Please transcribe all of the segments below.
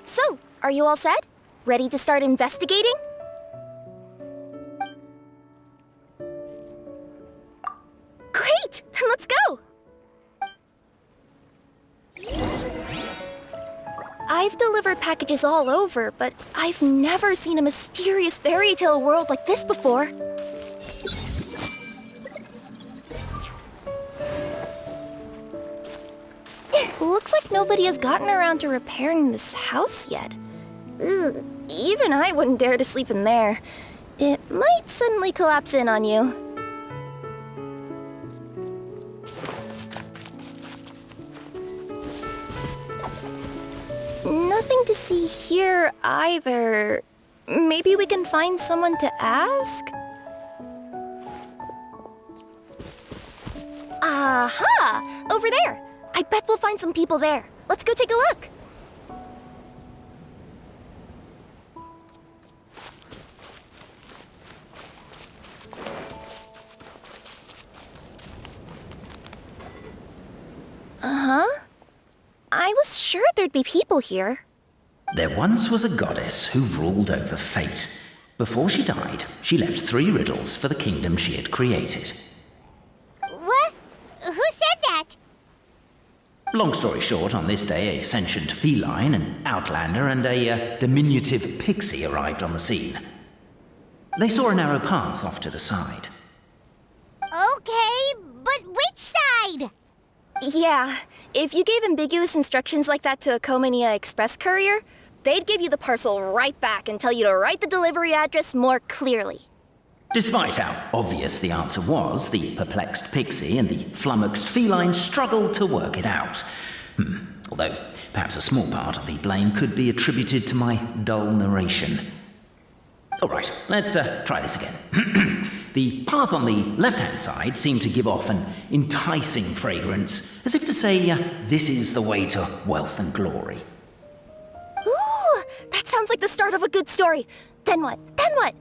So, are you all set? Ready to start investigating? Great! Then let's go! I've delivered packages all over, but I've never seen a mysterious fairy tale world like this before. Looks like nobody has gotten around to repairing this house yet. Ugh, even I wouldn't dare to sleep in there. It might suddenly collapse in on you. Nothing to see here either. Maybe we can find someone to ask? Aha! Over there! I bet we'll find some people there. Let's go take a look. Uh-huh. I was sure there'd be people here. There once was a goddess who ruled over fate. Before she died, she left 3 riddles for the kingdom she had created. What? Who said that? Long story short, on this day, a sentient feline, an outlander, and a diminutive pixie arrived on the scene. They saw a narrow path off to the side. Okay, but which side? Yeah, if you gave ambiguous instructions like that to a Comania Express courier, they'd give you the parcel right back and tell you to write the delivery address more clearly. Despite how obvious the answer was, the perplexed pixie and the flummoxed feline struggled to work it out. Although, perhaps a small part of the blame could be attributed to my dull narration. All right, let's try this again. The path on the left-hand side seemed to give off an enticing fragrance, as if to say, this is the way to wealth and glory. Ooh, that sounds like the start of a good story. Then what? Then what?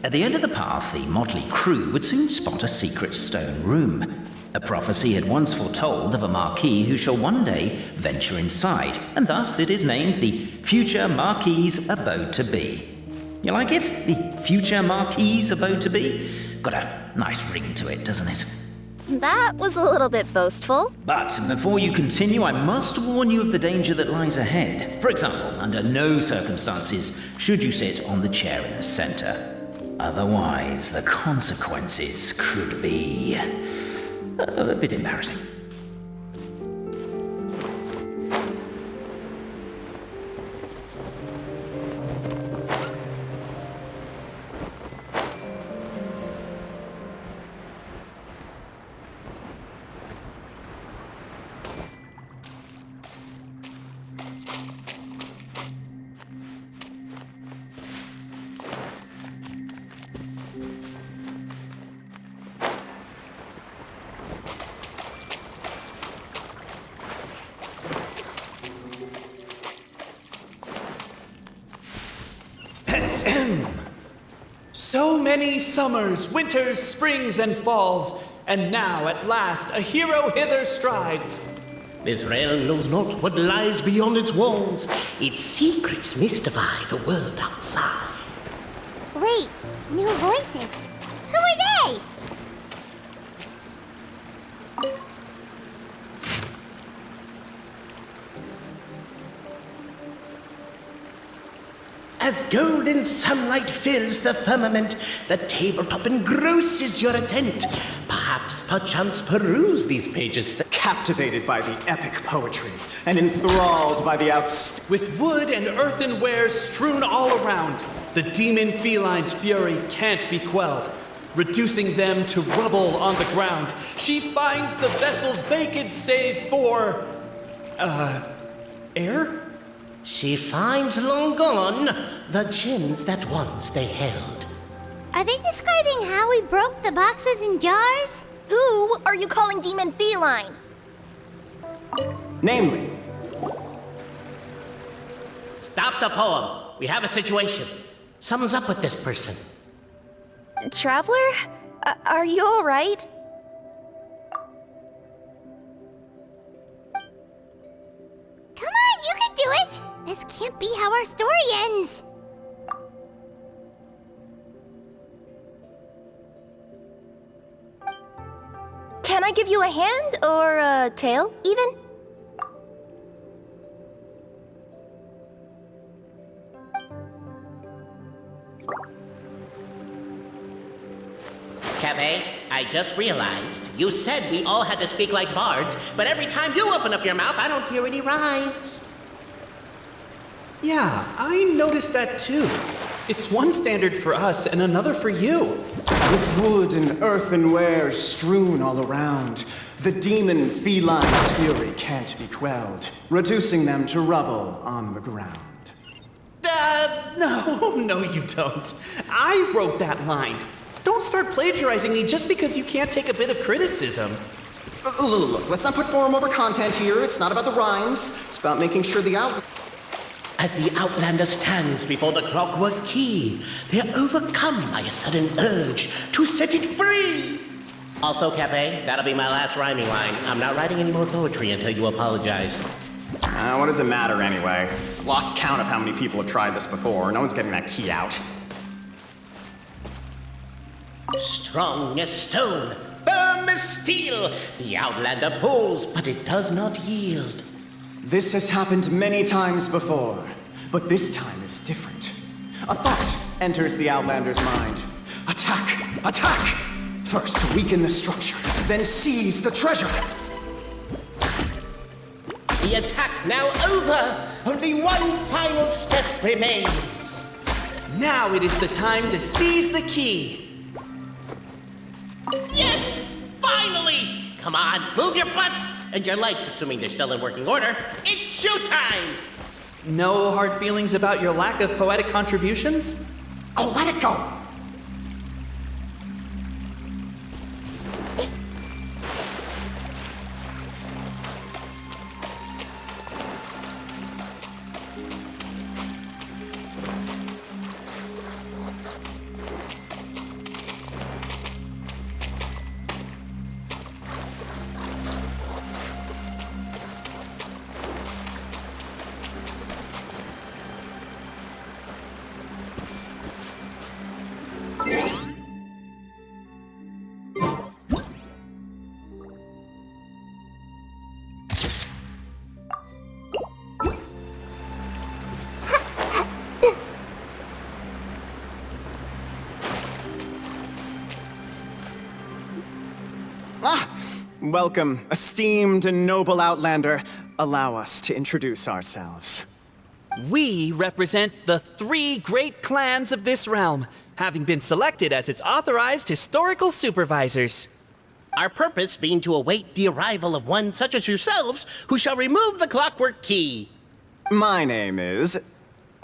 At the end of the path, the motley crew would soon spot a secret stone room. A prophecy had once foretold of a Marquis who shall one day venture inside, and thus it is named the Future Marquis's Abode to Be. You like it? The Future Marquis's Abode to Be? Got a nice ring to it, doesn't it? That was a little bit boastful. But before you continue, I must warn you of the danger that lies ahead. For example, under no circumstances should you sit on the chair in the center. Otherwise, the consequences could be a bit embarrassing. So many summers, winters, springs, and falls, and now at last a hero hither strides. This realm knows not what lies beyond its walls. Its secrets mystify the world outside. Wait, new voices. Who are they? As golden sunlight fills the firmament, the tabletop engrosses your attent. Perchance peruse these pages Captivated by the epic poetry and enthralled by the with wood and earthenware strewn all around, the demon feline's fury can't be quelled. Reducing them to rubble on the ground, she finds the vessels vacant save for... air? She finds long gone the gems that once they held. Are they describing how we broke the boxes and jars? Who are you calling demon feline? Namely, Stop the poem. We have a situation. Something's up with this person. Traveler? Are you alright? Come on, you can do it! This can't be how our story ends. Can I give you a hand or a tail, even? Cabe, I just realized you said we all had to speak like bards, but every time you open up your mouth, I don't hear any rhymes. yeah, I noticed that too. It's one standard for us and another for you. With wood and earthenware strewn all around, the demon feline's fury can't be quelled, reducing them to rubble on the ground. No, you don't. I wrote that line. Don't start plagiarizing me just because you can't take a bit of criticism. Look, let's not put form over content here. It's not about the rhymes. It's about making sure the As the Outlander stands before the clockwork key, they are overcome by a sudden urge to set it free. Also, Cabe, that'll be my last rhyming line. I'm not writing any more poetry until you apologize. What does it matter anyway? Lost count of how many people have tried this before. No one's getting that key out. Strong as stone, firm as steel, the Outlander pulls, but it does not yield. This has happened many times before, but this time is different. A thought enters the Outlander's mind. Attack! Attack! First weaken the structure, then seize the treasure. The attack now over, only one final step remains. Now it is the time to seize the key. Yes! Finally! Come on, move your butts! And your lights, assuming they're still in working order. It's showtime! No hard feelings about your lack of poetic contributions? Oh, let it go! Welcome, esteemed and noble Outlander. Allow us to introduce ourselves. We represent the 3 great clans of this realm, having been selected as its authorized historical supervisors. Our purpose being to await the arrival of one such as yourselves who shall remove the clockwork key. My name is...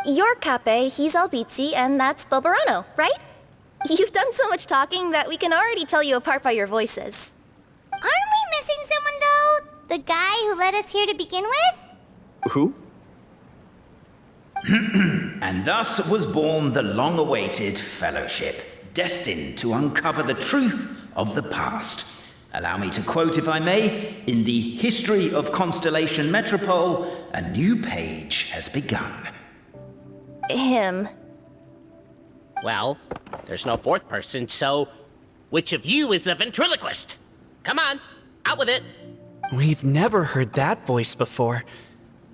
You're Cape, he's Albizzi, and that's Verano, right? You've done so much talking that we can already tell you apart by your voices. Aren't we missing someone, though? The guy who led us here to begin with? Who? And thus was born the long-awaited fellowship, destined to uncover the truth of the past. Allow me to quote, if I may, in the history of Constellation Metropole, a new page has begun. Him. Well, there's no fourth person, so which of you is the ventriloquist? Come on, out with it. We've never heard that voice before,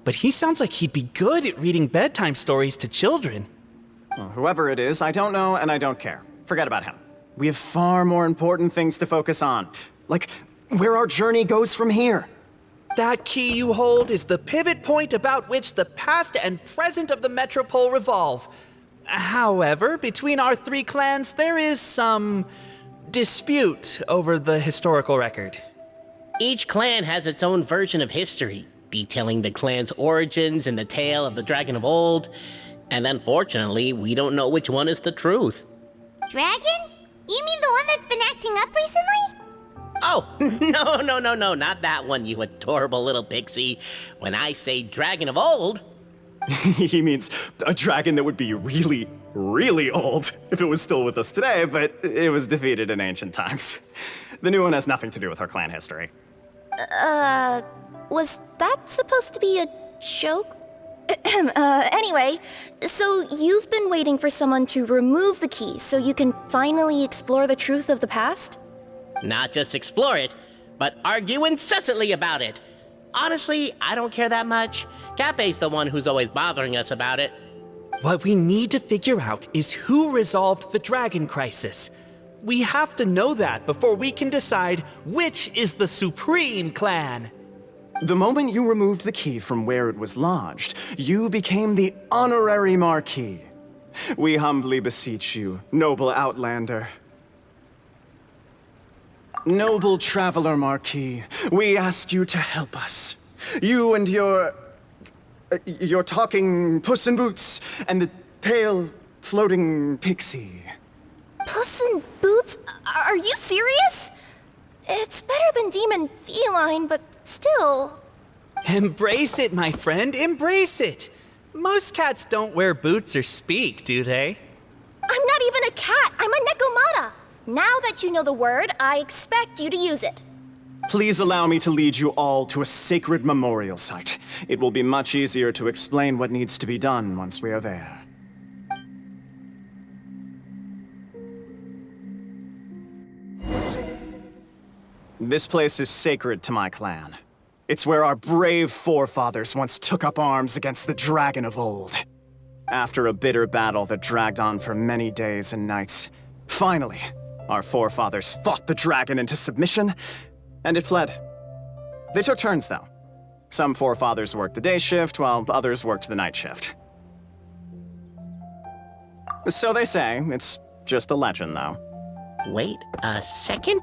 but he sounds like he'd be good at reading bedtime stories to children. Well, whoever it is, I don't know and I don't care. Forget about him. We have far more important things to focus on. Like, where our journey goes from here. That key you hold is the pivot point about which the past and present of the Metropole revolve. However, between our 3 clans, there is some dispute over the historical record. Each clan has its own version of history, detailing the clan's origins and the tale of the dragon of old, and unfortunately, we don't know which one is the truth. Dragon? You mean the one that's been acting up recently? Oh, no, not that one, you adorable little pixie. When I say dragon of old... He means a dragon that would be really, really old if it was still with us today, but it was defeated in ancient times. The new one has nothing to do with our clan history. Was that supposed to be a joke? Anyway, so you've been waiting for someone to remove the key so you can finally explore the truth of the past? Not just explore it, but argue incessantly about it. Honestly, I don't care that much. Cape's the one who's always bothering us about it. What we need to figure out is who resolved the dragon crisis. We have to know that before we can decide which is the supreme clan. The moment you removed the key from where it was lodged, you became the honorary Marquis. We humbly beseech you, noble Outlander. Noble Traveler Marquis, we ask you to help us. You and your talking Puss in Boots and the pale floating pixie. Puss in Boots? Are you serious? It's better than demon feline, but still. Embrace it, my friend, embrace it. Most cats don't wear boots or speak, do they? I'm not even a cat, I'm a Nekomata. Now that you know the word, I expect you to use it. Please allow me to lead you all to a sacred memorial site. It will be much easier to explain what needs to be done once we are there. This place is sacred to my clan. It's where our brave forefathers once took up arms against the dragon of old. After a bitter battle that dragged on for many days and nights, finally, our forefathers fought the dragon into submission, and it fled. They took turns, though. Some forefathers worked the day shift, while others worked the night shift. So they say. It's just a legend, though. Wait a second?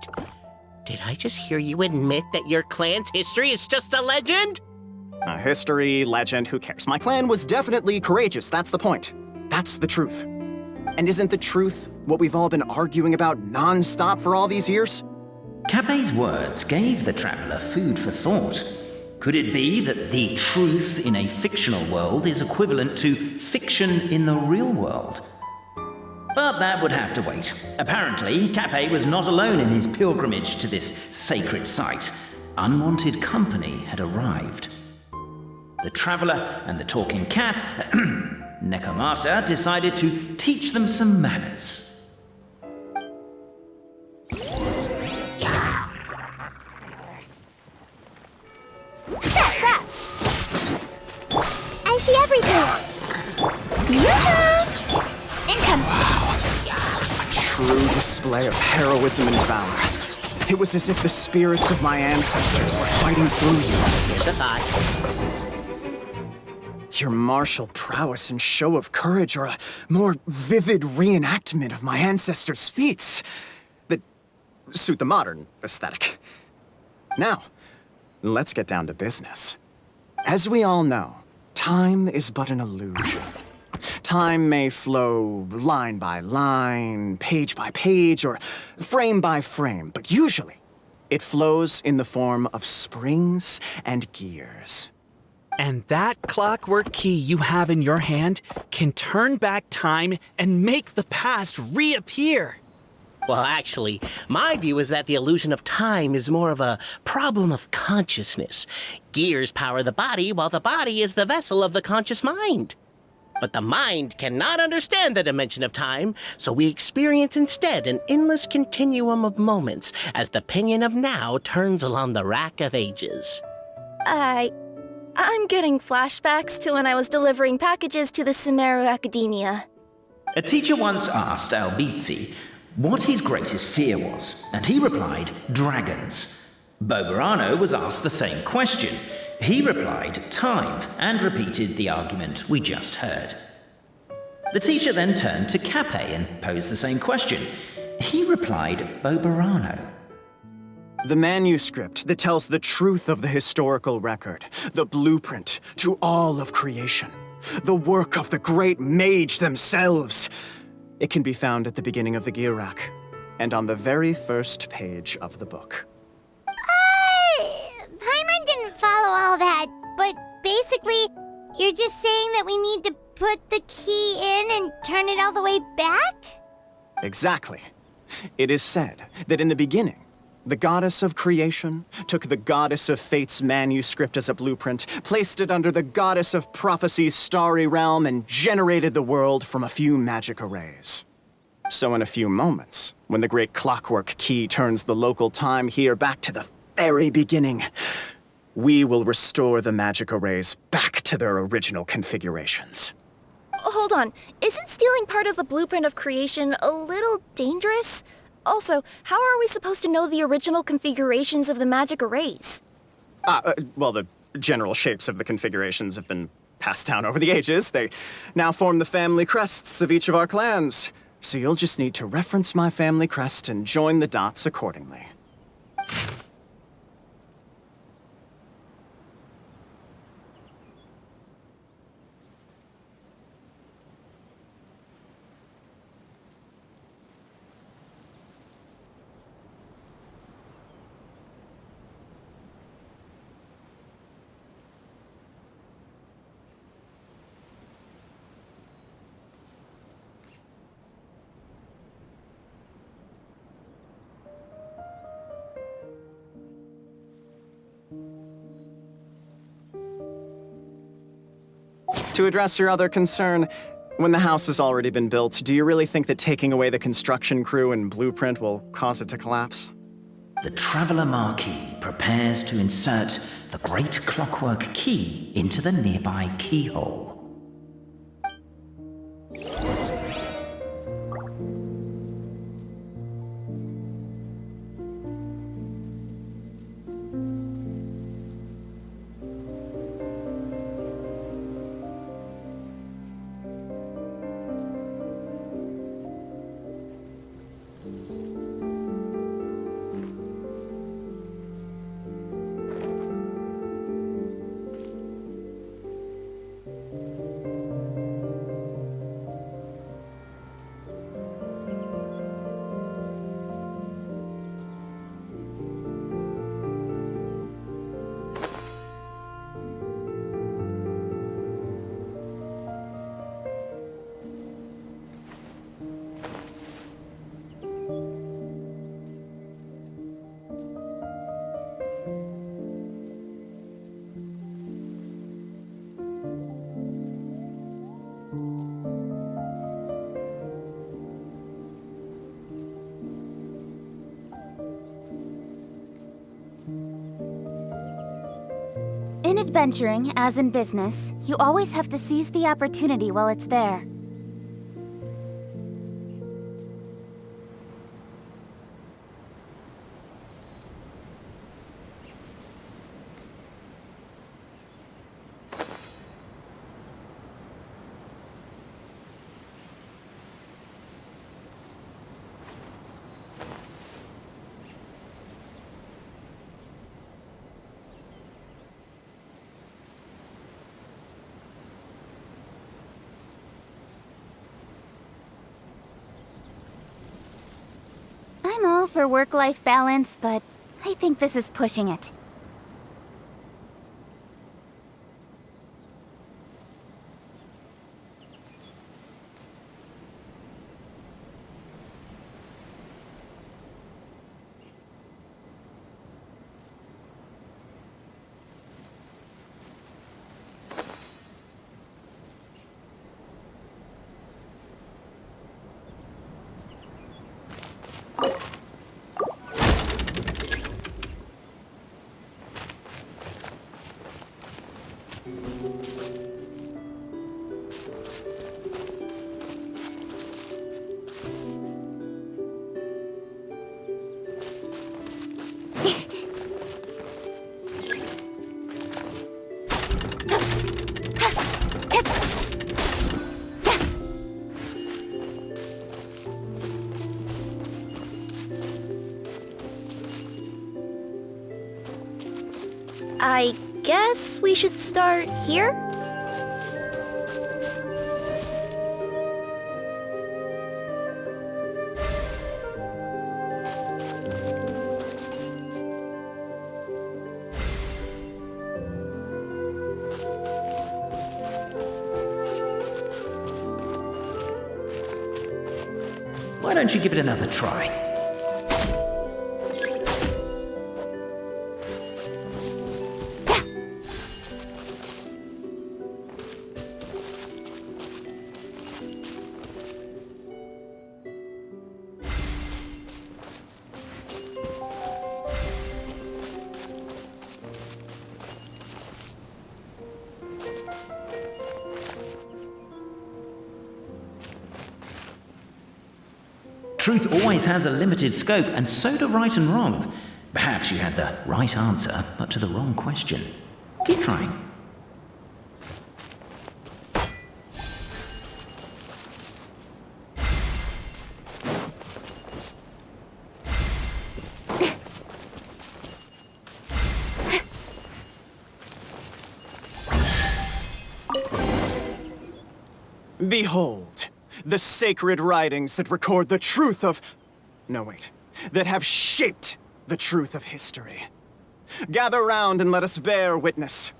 Did I just hear you admit that your clan's history is just a legend? A history, legend, who cares? My clan was definitely courageous, that's the point. That's the truth. And isn't the truth what we've all been arguing about non-stop for all these years? Cape's words gave the traveler food for thought. Could it be that the truth in a fictional world is equivalent to fiction in the real world? But that would have to wait. Apparently, Cape was not alone in his pilgrimage to this sacred site. Unwanted company had arrived. The traveler and the talking cat, Nekomata, decided to teach them some manners. Trap! I see everything. Yoo-hoo! Income! True display of heroism and valor. It was as if the spirits of my ancestors were fighting through you. Here's a thought. Your martial prowess and show of courage are a more vivid reenactment of my ancestors' feats that suit the modern aesthetic. Now, let's get down to business. As we all know, time is but an illusion. Time may flow line by line, page by page, or frame by frame, but usually it flows in the form of springs and gears. And that clockwork key you have in your hand can turn back time and make the past reappear. Well, actually, my view is that the illusion of time is more of a problem of consciousness. Gears power the body, while the body is the vessel of the conscious mind. But the mind cannot understand the dimension of time, so we experience instead an endless continuum of moments as the pinion of now turns along the rack of ages. I'm getting flashbacks to when I was delivering packages to the Sumeru Academia. A teacher once asked Albizzi what his greatest fear was, and he replied, dragons. Verano was asked the same question. He replied, time, and repeated the argument we just heard. The teacher then turned to Cape and posed the same question. He replied, Verano. The manuscript that tells the truth of the historical record, the blueprint to all of creation, the work of the great mage themselves. It can be found at the beginning of the gear rack, and on the very first page of the book. Paimon didn't follow all that, but basically, you're just saying that we need to put the key in and turn it all the way back? Exactly. It is said that in the beginning, the goddess of creation took the goddess of fate's manuscript as a blueprint, placed it under the goddess of prophecy's starry realm, and generated the world from a few magic arrays. So in a few moments, when the great clockwork key turns the local time here back to the very beginning, we will restore the magic arrays back to their original configurations. Hold on, isn't stealing part of the blueprint of creation a little dangerous? Also, how are we supposed to know the original configurations of the magic arrays? Well, the general shapes of the configurations have been passed down over the ages. They now form the family crests of each of our clans. So you'll just need to reference my family crest and join the dots accordingly. To address your other concern, when the house has already been built, do you really think that taking away the construction crew and blueprint will cause it to collapse? The Traveler Marquis prepares to insert the great clockwork key into the nearby keyhole. In adventuring, as in business, you always have to seize the opportunity while it's there. I'm all for work-life balance, but I think this is pushing it. I guess we should start here? why don't you give it another try? Truth always has a limited scope, and so do right and wrong. Perhaps you had the right answer, but to the wrong question. Keep trying. Behold, the sacred writings that record the truth of... No, wait. That have shaped the truth of history. Gather round and let us bear witness.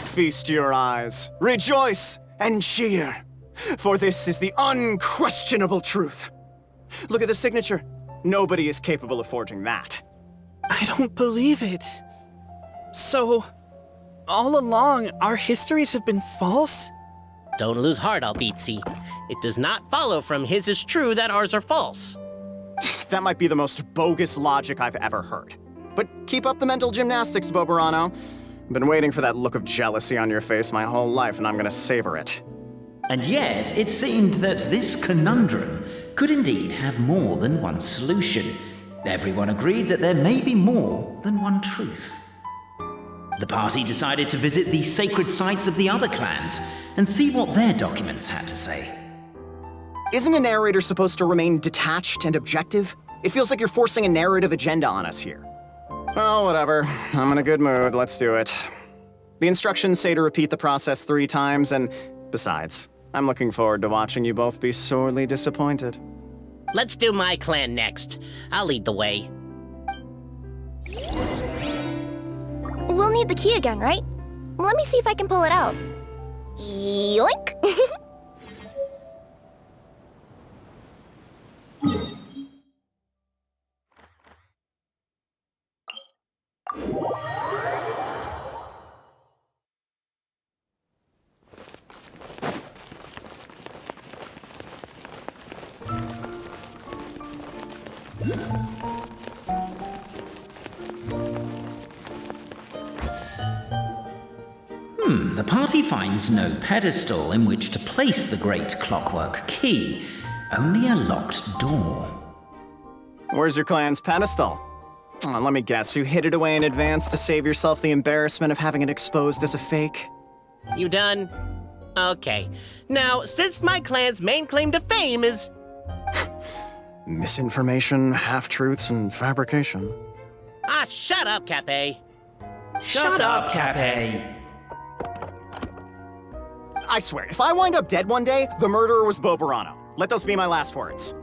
Feast your eyes, rejoice, and cheer, for this is the unquestionable truth. Look at the signature. Nobody is capable of forging that. I don't believe it. So, all along, our histories have been false? Don't lose heart, Albizzi. It does not follow from his is true that ours are false. That might be the most bogus logic I've ever heard. But keep up the mental gymnastics, Verano. I've been waiting for that look of jealousy on your face my whole life, and I'm gonna savor it. And yet, it seemed that this conundrum could indeed have more than one solution. Everyone agreed that there may be more than one truth. The party decided to visit the sacred sites of the other clans and see what their documents had to say. Isn't a narrator supposed to remain detached and objective? It feels like you're forcing a narrative agenda on us here. Oh, whatever. I'm in a good mood. Let's do it. The instructions say to repeat the process 3 times, and besides, I'm looking forward to watching you both be sorely disappointed. Let's do my clan next. I'll lead the way. We'll need the key again, right? Let me see if I can pull it out. Yoink! The party finds no pedestal in which to place the great clockwork key, only a locked door. Where's your clan's pedestal? Oh, let me guess, you hid it away in advance to save yourself the embarrassment of having it exposed as a fake? You done? Okay. Now, since my clan's main claim to fame is... Misinformation, half-truths, and fabrication. Ah, shut up, Cape. Shut up, Cape! I swear, if I wind up dead one day, the murderer was Verano. Let those be my last words.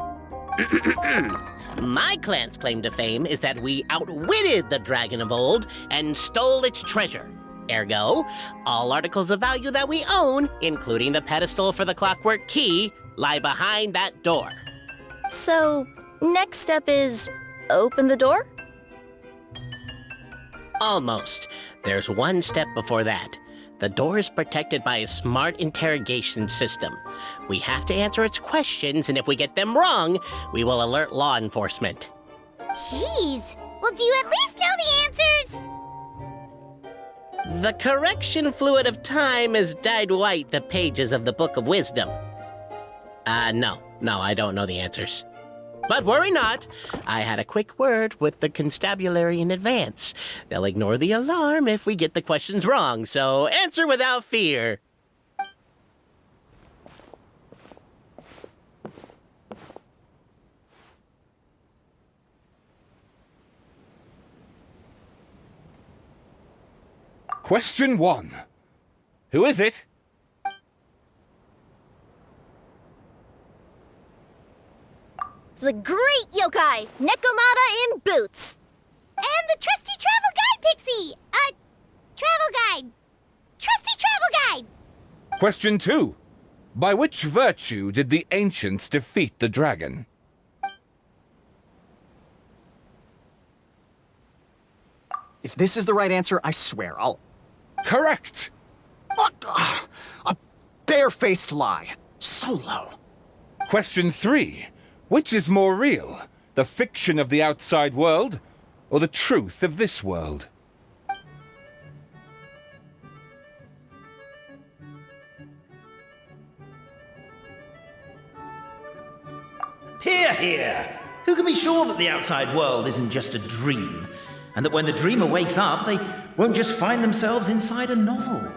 My clan's claim to fame is that we outwitted the dragon of old and stole its treasure. Ergo, all articles of value that we own, including the pedestal for the clockwork key, lie behind that door. So, next step is open the door? Almost. There's one step before that. The door is protected by a smart interrogation system. We have to answer its questions, and if we get them wrong, we will alert law enforcement. Jeez. Well, do you at least know the answers? The correction fluid of time has dyed white the pages of the Book of Wisdom. No, I don't know the answers. But worry not. I had a quick word with the constabulary in advance. They'll ignore the alarm if we get the questions wrong, so answer without fear. Question 1. Who is it? The great yokai, Nekomata in boots. And the trusty travel guide, Pixie! Travel guide! Trusty travel guide! Question 2. By which virtue did the ancients defeat the dragon? If this is the right answer, I swear I'll... Correct! What? A barefaced lie. So low. Question 3. Which is more real? The fiction of the outside world, or the truth of this world? Hear, hear! Who can be sure that the outside world isn't just a dream? And that when the dreamer wakes up, they won't just find themselves inside a novel?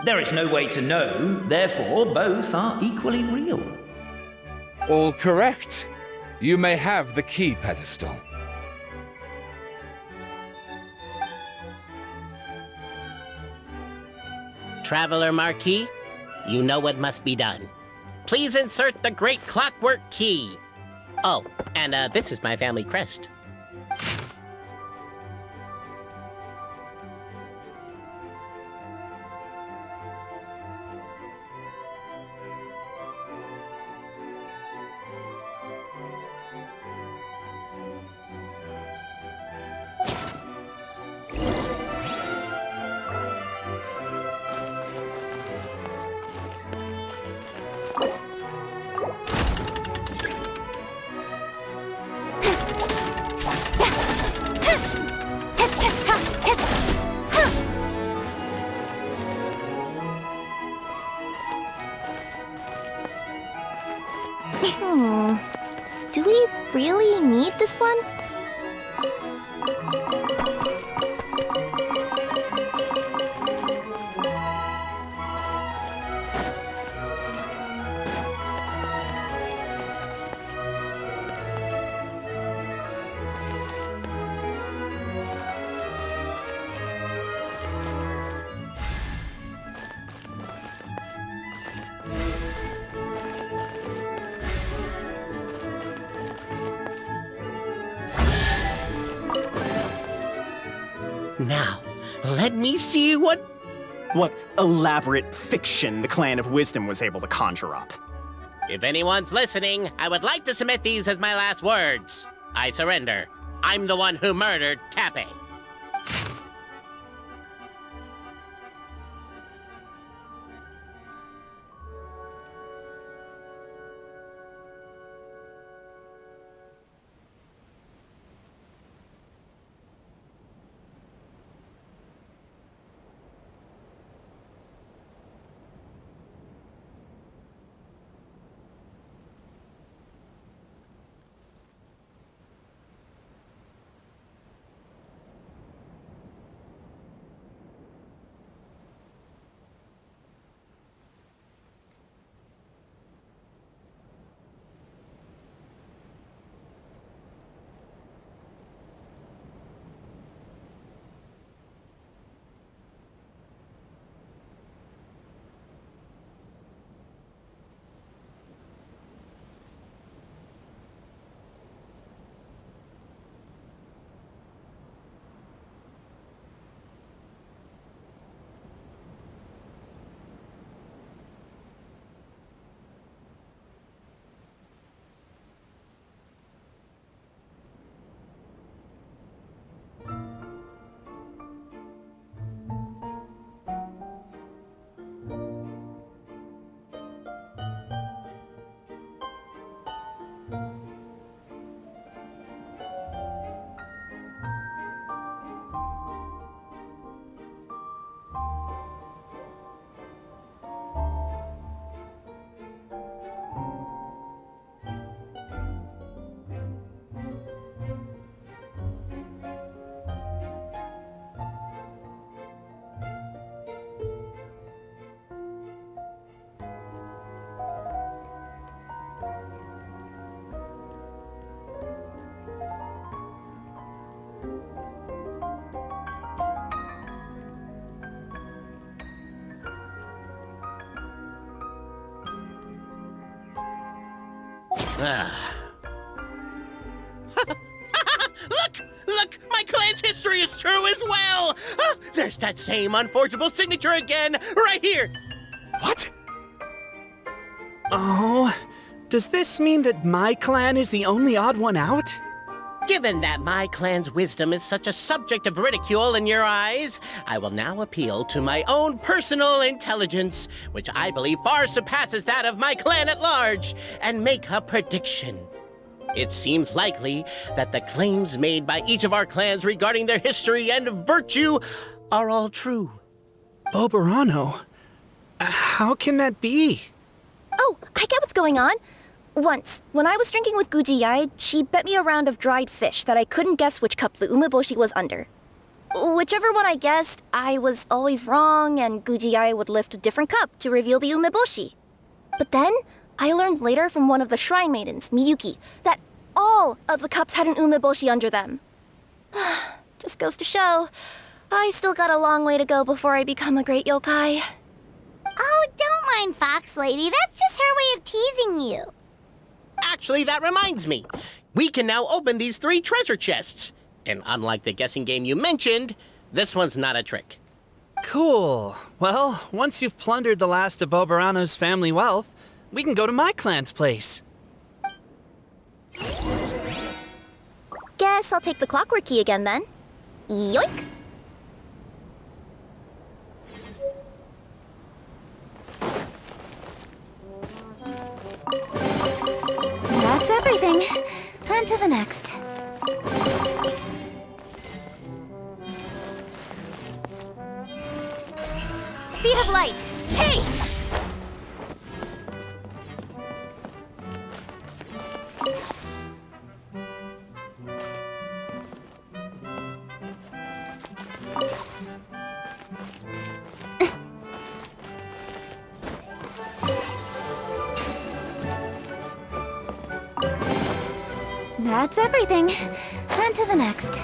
There is no way to know, therefore both are equally real. All correct. You may have the key pedestal. Traveler Marquis, you know what must be done. Please insert the great clockwork key. Oh, and this is my family crest. Do we really need this one? Now, let me see what... What elaborate fiction the Clan of Wisdom was able to conjure up. If anyone's listening, I would like to submit these as my last words. I surrender. I'm the one who murdered Tappe. Ah. Look! My clan's history is true as well! Ah, there's that same unforgeable signature again, right here! What? Oh, does this mean that my clan is the only odd one out? Given that my clan's wisdom is such a subject of ridicule in your eyes, I will now appeal to my own personal intelligence, which I believe far surpasses that of my clan at large, and make a prediction. It seems likely that the claims made by each of our clans regarding their history and virtue are all true. Verano? How can that be? Oh, I get what's going on. Once, when I was drinking with Gujiyai, she bet me a round of dried fish that I couldn't guess which cup the umeboshi was under. Whichever one I guessed, I was always wrong, and Gujiyai would lift a different cup to reveal the umeboshi. But then, I learned later from one of the shrine maidens, Miyuki, that all of the cups had an umeboshi under them. Just goes to show, I still got a long way to go before I become a great yokai. Oh, don't mind Fox Lady. That's just her way of teasing you. Actually, that reminds me. We can now open these 3 treasure chests. And unlike the guessing game you mentioned, this one's not a trick. Cool. Well, once you've plundered the last of Verano's family wealth, we can go to my clan's place. Guess I'll take the clockwork key again then. Yoink! That's everything. On to the next. Speed of light. Hey! That's everything. On to the next.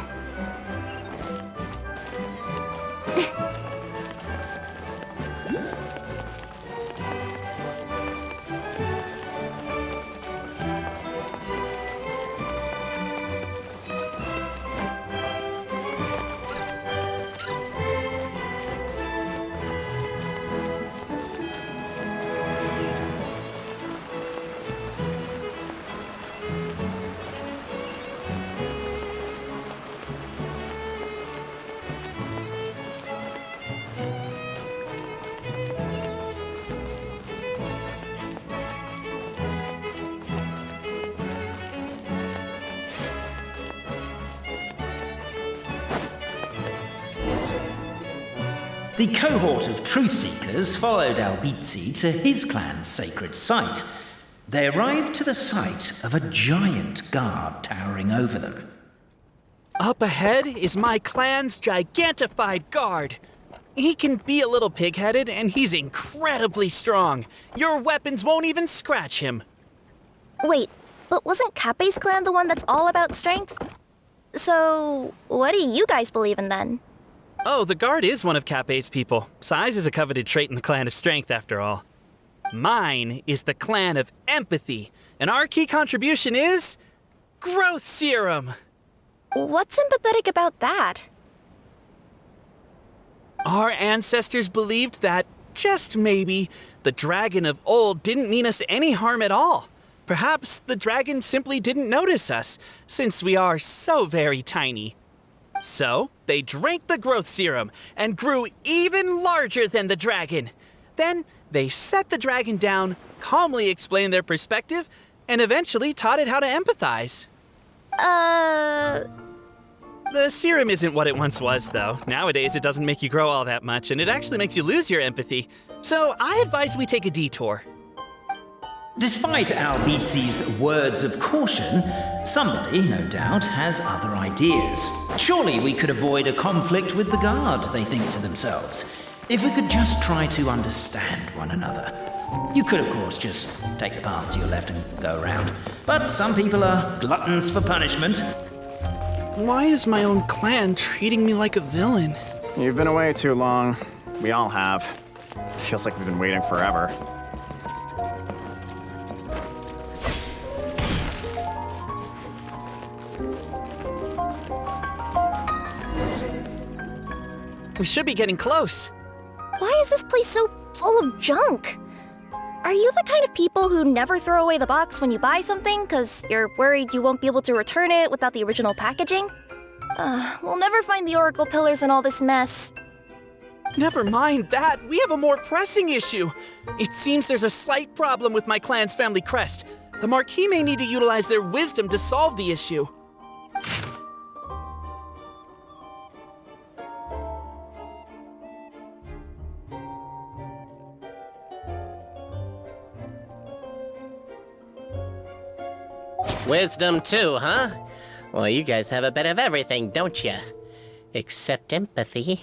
The cohort of truth-seekers followed Albizzi to his clan's sacred site. They arrived to the site of a giant guard towering over them. Up ahead is my clan's gigantified guard. He can be a little pig-headed, and he's incredibly strong. Your weapons won't even scratch him. Wait, but wasn't Kappe's clan the one that's all about strength? So, what do you guys believe in then? Oh, the guard is one of Kappe's people. Size is a coveted trait in the clan of strength, after all. Mine is the clan of empathy, and our key contribution is growth serum. What's sympathetic about that? Our ancestors believed that, just maybe, the dragon of old didn't mean us any harm at all. Perhaps the dragon simply didn't notice us, since we are so very tiny. So, they drank the growth serum and grew even larger than the dragon. Then, they set the dragon down, calmly explained their perspective, and eventually taught it how to empathize. The serum isn't what it once was, though. Nowadays, it doesn't make you grow all that much, and it actually makes you lose your empathy. So, I advise we take a detour. Despite Albizzi's words of caution, somebody, no doubt, has other ideas. Surely we could avoid a conflict with the guard, they think to themselves, if we could just try to understand one another. You could, of course, just take the path to your left and go around, but some people are gluttons for punishment. Why is my own clan treating me like a villain? You've been away too long. We all have. Feels like we've been waiting forever. We should be getting close. Why is this place so full of junk? Are you the kind of people who never throw away the box when you buy something because you're worried you won't be able to return it without the original packaging? We'll never find the Oracle Pillars in all this mess. Never mind that. We have a more pressing issue. It seems there's a slight problem with my clan's family crest. The Marquis may need to utilize their wisdom to solve the issue. Wisdom too, huh? Well, you guys have a bit of everything, don't you? Except empathy.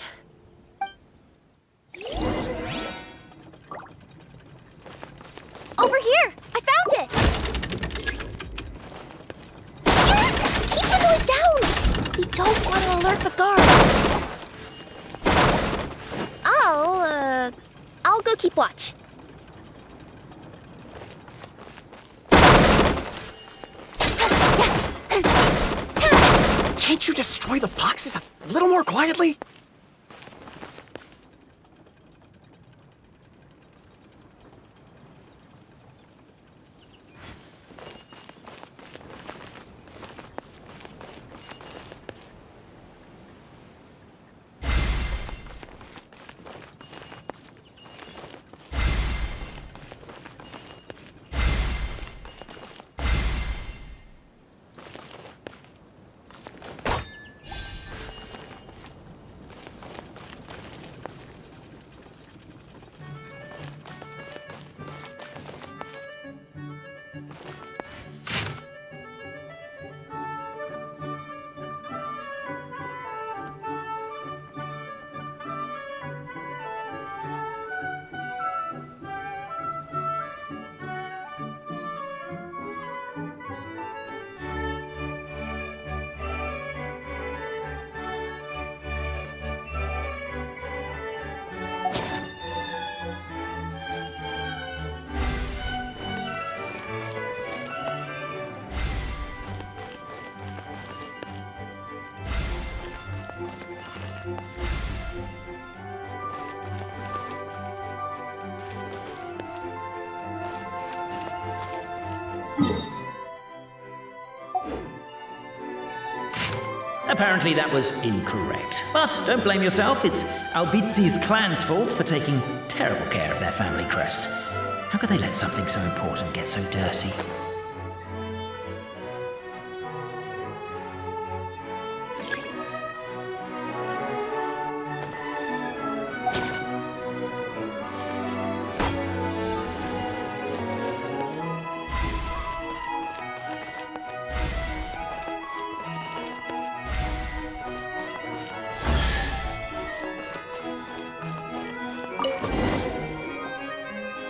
Over here! I found it! Yes! Keep the noise down! We don't want to alert the guard. I'll go keep watch. Can't you destroy the boxes a little more quietly? Apparently that was incorrect. But don't blame yourself, it's Albizi's clan's fault for taking terrible care of their family crest. How could they let something so important get so dirty?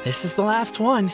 This is the last one.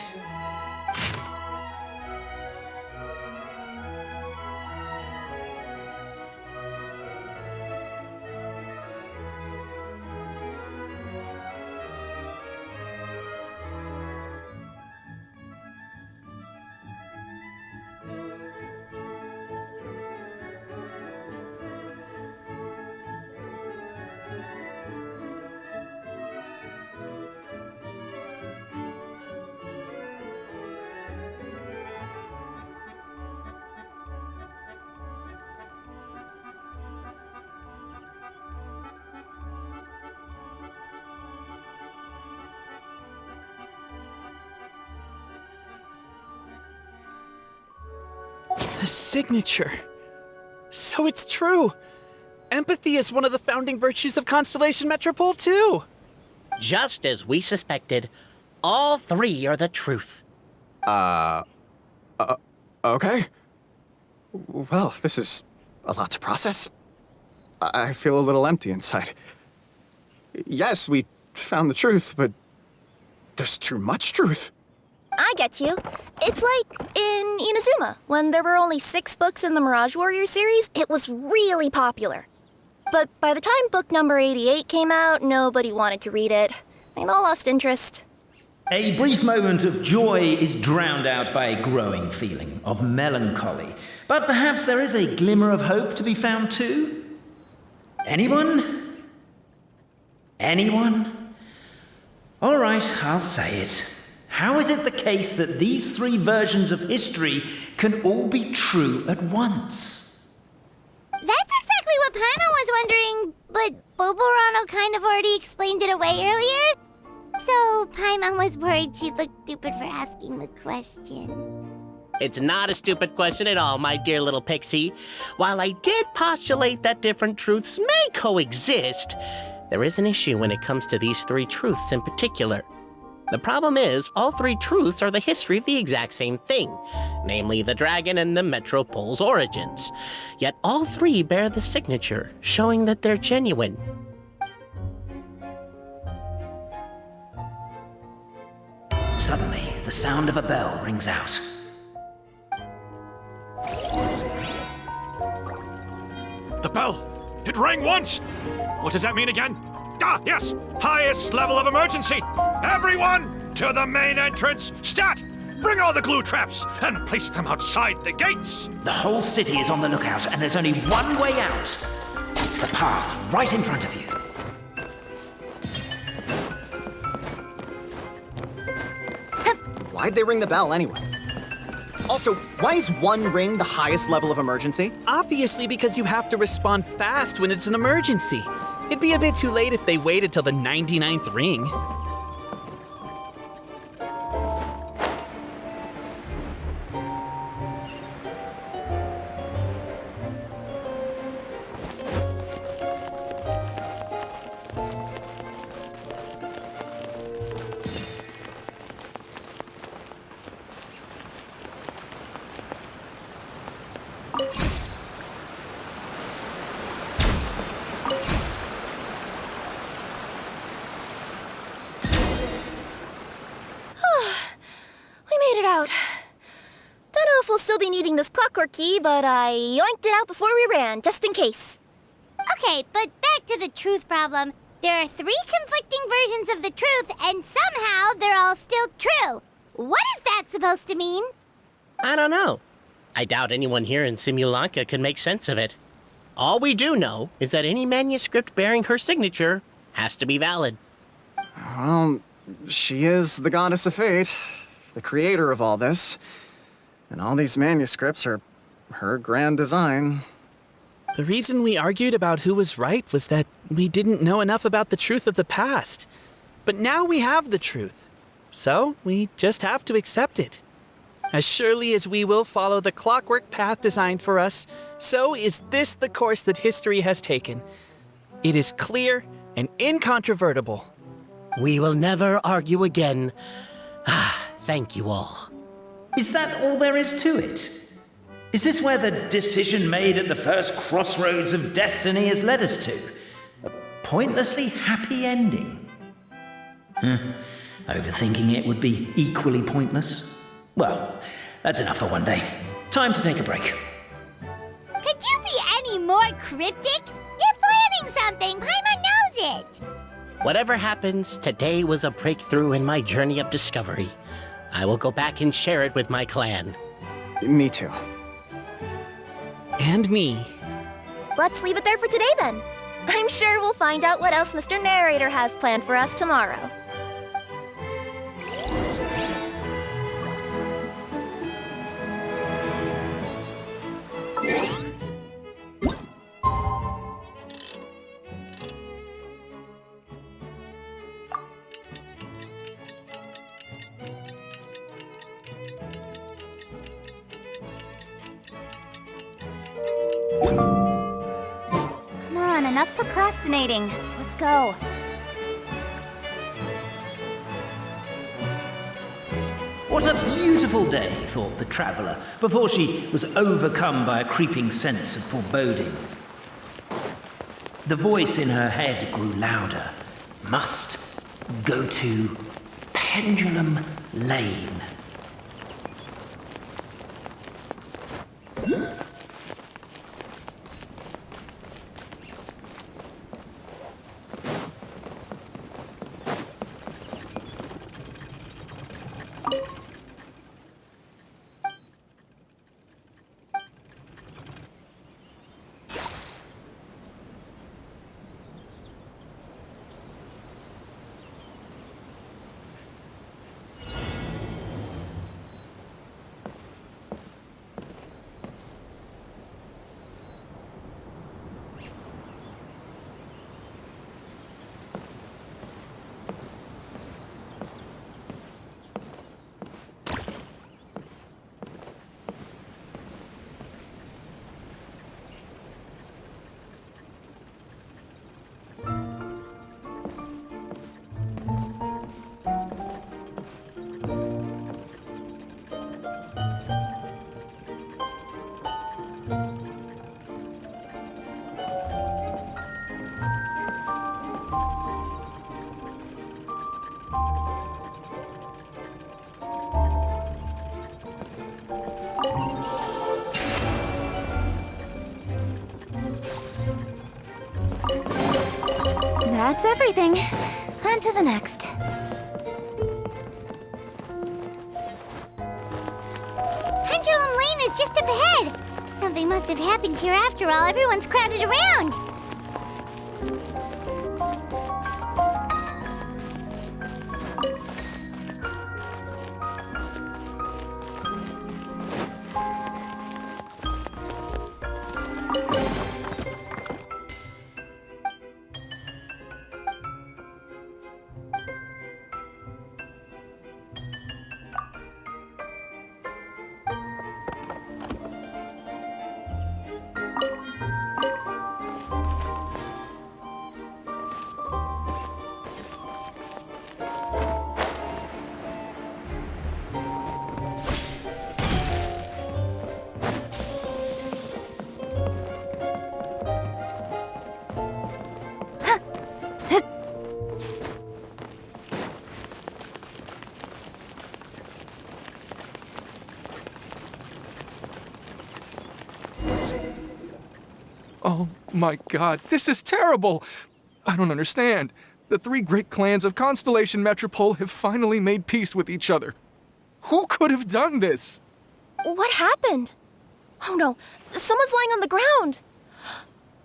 The signature. So it's true. Empathy is one of the founding virtues of Constellation Metropole, too. Just as we suspected, all three are the truth. Okay. Well, this is a lot to process. I feel a little empty inside. Yes, we found the truth, but there's too much truth. I get you. It's like in Inazuma, when there were only 6 books in the Mirage Warrior series, it was really popular. But by the time book number 88 came out, nobody wanted to read it. They'd all lost interest. A brief moment of joy is drowned out by a growing feeling of melancholy. But perhaps there is a glimmer of hope to be found too? Anyone? Anyone? All right, I'll say it. How is it the case that these three versions of history can all be true at once? That's exactly what Paimon was wondering, but Verano kind of already explained it away earlier. So Paimon was worried she'd look stupid for asking the question. It's not a stupid question at all, my dear little pixie. While I did postulate that different truths may coexist, there is an issue when it comes to these three truths in particular. The problem is, all three truths are the history of the exact same thing, namely the dragon and the Metropole's origins. Yet all three bear the signature, showing that they're genuine. Suddenly, the sound of a bell rings out. The bell! It rang once! What does that mean again? Ah, yes! Highest level of emergency! Everyone! To the main entrance! Stat! Bring all the glue traps and place them outside the gates! The whole city is on the lookout, and there's only one way out. It's the path right in front of you. Why'd they ring the bell anyway? Also, why is one ring the highest level of emergency? Obviously because you have to respond fast when it's an emergency. It'd be a bit too late if they waited till the 99th ring. Out. Don't know if we'll still be needing this clockwork key, but I yoinked it out before we ran, just in case. Okay, but back to the truth problem. There are three conflicting versions of the truth, and somehow they're all still true. What is that supposed to mean? I don't know. I doubt anyone here in Simulanka could make sense of it. All we do know is that any manuscript bearing her signature has to be valid. Well, she is the goddess of fate, the creator of all this. And all these manuscripts are her grand design. The reason we argued about who was right was that we didn't know enough about the truth of the past. But now we have the truth. So we just have to accept it. As surely as we will follow the clockwork path designed for us, so is this the course that history has taken. It is clear and incontrovertible. We will never argue again. Thank you all. Is that all there is to it? Is this where the decision made at the first crossroads of destiny has led us to? A pointlessly happy ending? Overthinking it would be equally pointless. Well, that's enough for one day. Time to take a break. Could you be any more cryptic? You're planning something. Paimon knows it. Whatever happens, today was a breakthrough in my journey of discovery. I will go back and share it with my clan. Me too. And me. Let's leave it there for today then. I'm sure we'll find out what else Mr. Narrator has planned for us tomorrow. Come on, enough procrastinating. Let's go. What a beautiful day, thought the traveller, before she was overcome by a creeping sense of foreboding. The voice in her head grew louder. Must go to Pendulum Lane. That's everything. On to the next. Pendulum Lane is just up ahead. Something must have happened here after all. Everyone's crowded around. Oh my god, this is terrible! I don't understand. The three great clans of Constellation Metropole have finally made peace with each other. Who could have done this? What happened? Oh no, someone's lying on the ground.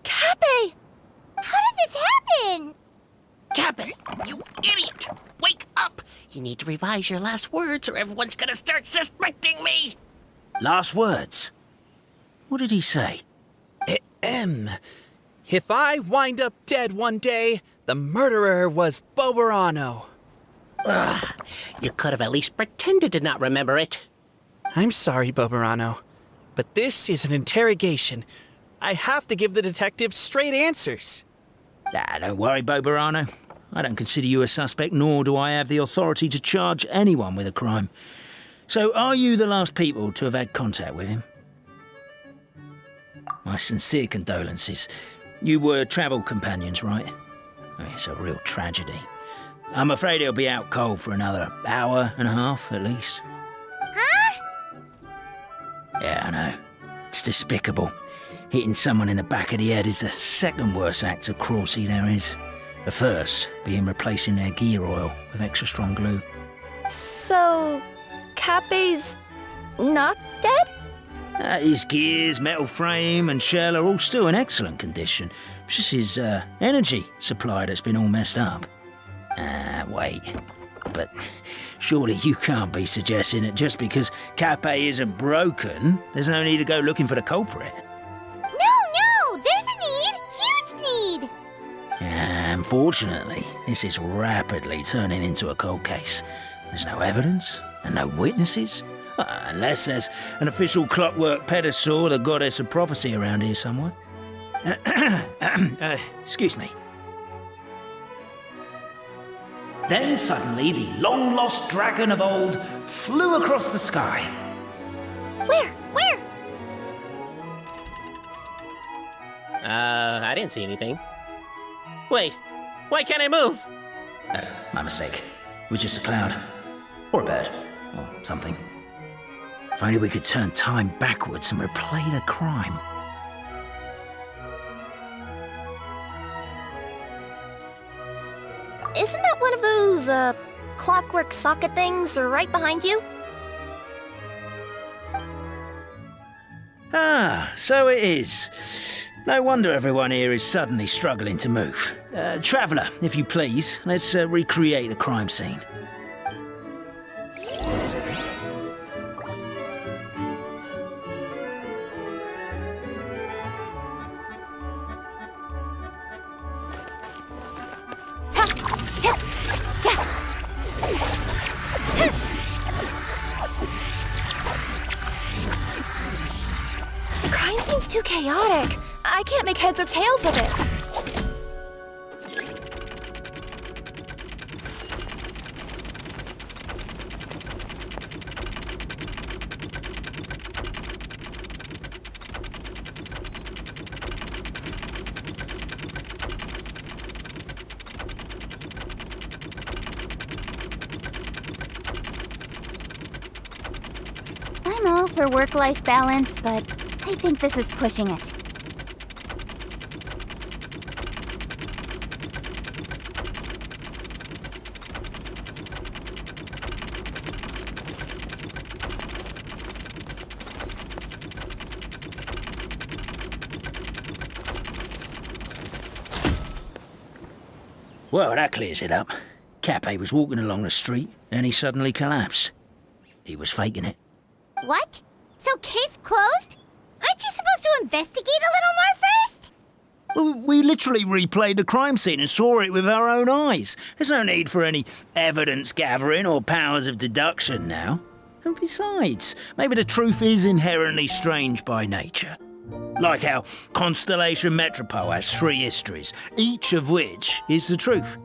Cappe! How did this happen? Cappe, you idiot! Wake up! You need to revise your last words or everyone's gonna start suspecting me! Last words? What did he say? If I wind up dead one day, the murderer was Verano. Ugh, you could have at least pretended to not remember it. I'm sorry, Verano, but this is an interrogation. I have to give the detective straight answers. Don't worry, Verano. I don't consider you a suspect, nor do I have the authority to charge anyone with a crime. So, are you the last people to have had contact with him? My sincere condolences. You were travel companions, right? It's a real tragedy. I'm afraid he'll be out cold for another hour and a half, at least. Huh? Yeah, I know. It's despicable. Hitting someone in the back of the head is the second worst act of cruelty there is. The first being replacing their gear oil with extra strong glue. So, Cappe's not dead? His gears, metal frame and shell are all still in excellent condition. It's just his energy supply that's been all messed up. Wait. But surely you can't be suggesting that just because Cappe isn't broken, there's no need to go looking for the culprit. No! There's a need! Huge need! Unfortunately, this is rapidly turning into a cold case. There's no evidence and no witnesses. Unless there's an official clockwork pedestal, the goddess of prophecy around here somewhere. Excuse me. Then suddenly the long-lost dragon of old flew across the sky. Where? I didn't see anything. Wait, why can't I move? No, my mistake. It was just a cloud. Or a bird. Or something. If only we could turn time backwards and replay the crime. Isn't that one of those, clockwork socket things right behind you? So it is. No wonder everyone here is suddenly struggling to move. Traveller, if you please, let's recreate the crime scene. The crime scene's too chaotic. I can't make heads or tails of it. I'm all for work-life balance, but I think this is pushing it. Well, that clears it up. Cappe was walking along the street, then he suddenly collapsed. He was faking it. What? So case closed? Aren't you supposed to investigate a little more first? Well, we literally replayed the crime scene and saw it with our own eyes. There's no need for any evidence gathering or powers of deduction now. And besides, maybe the truth is inherently strange by nature. Like how Constellation Metropole has 3 histories, each of which is the truth.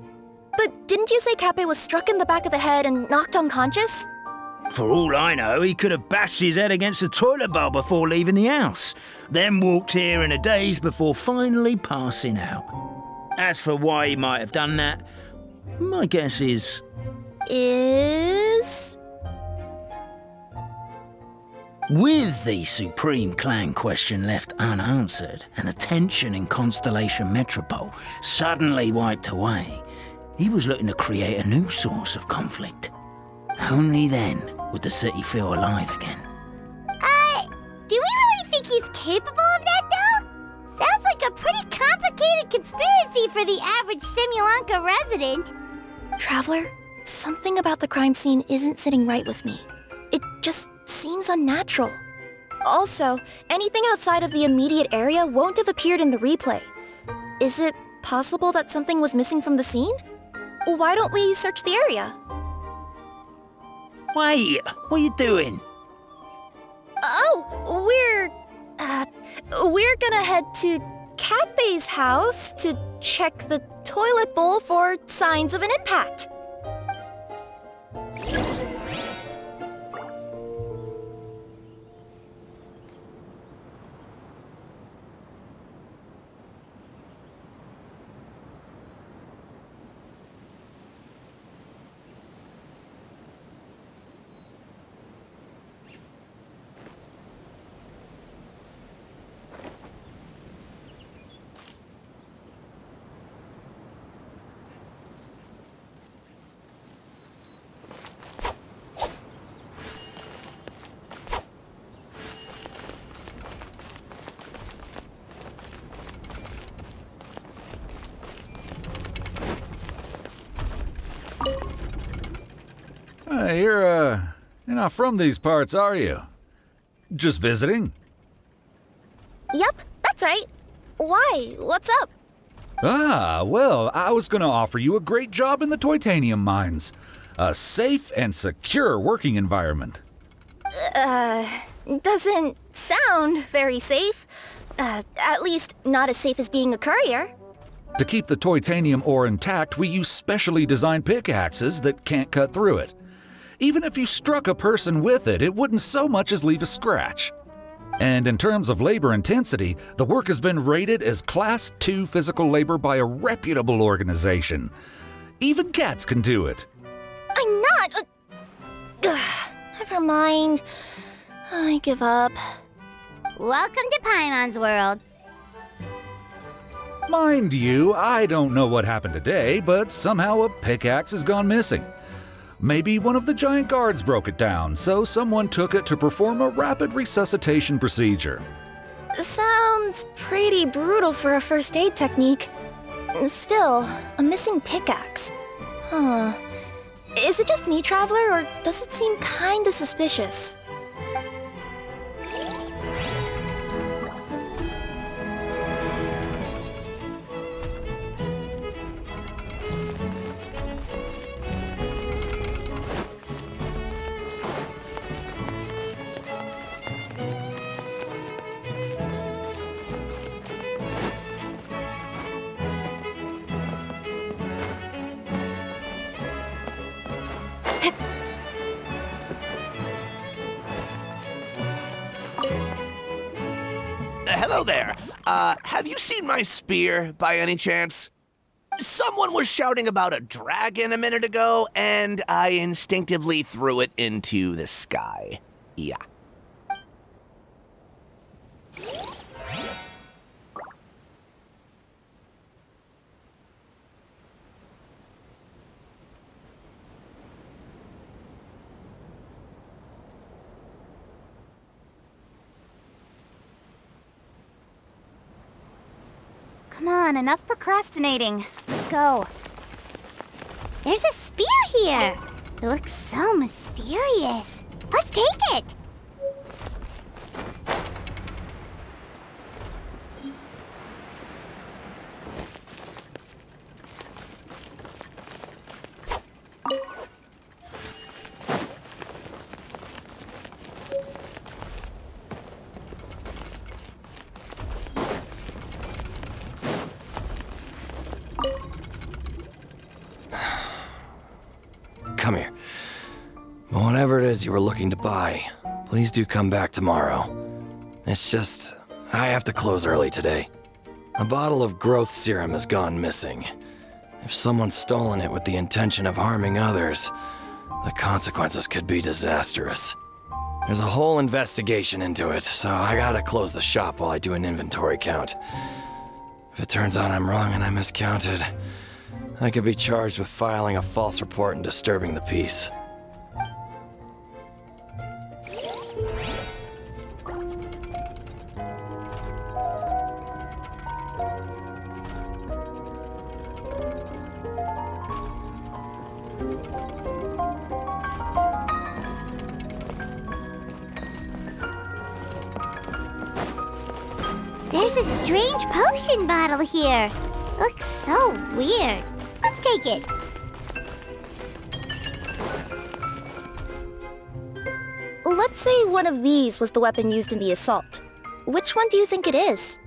But didn't you say Cappe was struck in the back of the head and knocked unconscious? For all I know, he could have bashed his head against the toilet bowl before leaving the house, then walked here in a daze before finally passing out. As for why he might have done that, my guess is... With the Supreme Clan question left unanswered and the tension in Constellation Metropole suddenly wiped away, he was looking to create a new source of conflict. Only then would the city feel alive again. Do we really think he's capable of that, though? Sounds like a pretty complicated conspiracy for the average Simulanka resident. Traveler, something about the crime scene isn't sitting right with me. It just seems unnatural. Also, anything outside of the immediate area won't have appeared in the replay. Is it possible that something was missing from the scene? Why don't we search the area? Wait, what are you doing? Oh, we're gonna head to Cappe's house to check the toilet bowl for signs of an impact. You're not from these parts, are you? Just visiting? Yep, that's right. Why? What's up? Well, I was gonna offer you a great job in the Titanium mines. A safe and secure working environment. Doesn't sound very safe. At least not as safe as being a courier. To keep the titanium ore intact, we use specially designed pickaxes that can't cut through it. Even if you struck a person with it, it wouldn't so much as leave a scratch. And in terms of labor intensity, the work has been rated as Class 2 physical labor by a reputable organization. Even cats can do it. I'm not... never mind. I give up. Welcome to Paimon's world. Mind you, I don't know what happened today, but somehow a pickaxe has gone missing. Maybe one of the giant guards broke it down, so someone took it to perform a rapid resuscitation procedure. Sounds pretty brutal for a first aid technique. Still, a missing pickaxe. Huh. Is it just me, Traveler, or does it seem kinda suspicious? Hello there. Have you seen my spear by any chance? Someone was shouting about a dragon a minute ago, and I instinctively threw it into the sky. Yeah. Come on, enough procrastinating. Let's go. There's a spear here. It looks so mysterious. Let's take it. Come here. Whatever it is you were looking to buy, please do come back tomorrow. It's just, I have to close early today. A bottle of growth serum has gone missing. If someone's stolen it with the intention of harming others, the consequences could be disastrous. There's a whole investigation into it, so I gotta close the shop while I do an inventory count. If it turns out I'm wrong and I miscounted, I could be charged with filing a false report and disturbing the peace. There's a strange potion bottle here. Looks so weird. Let's take it. Let's say one of these was the weapon used in the assault. Which one do you think it is?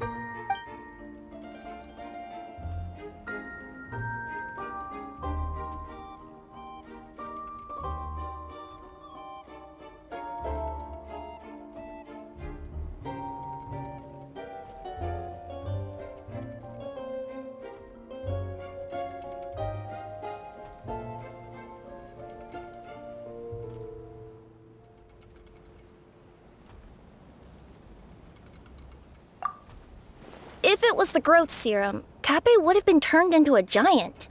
If it was the growth serum, Cappe would have been turned into a giant.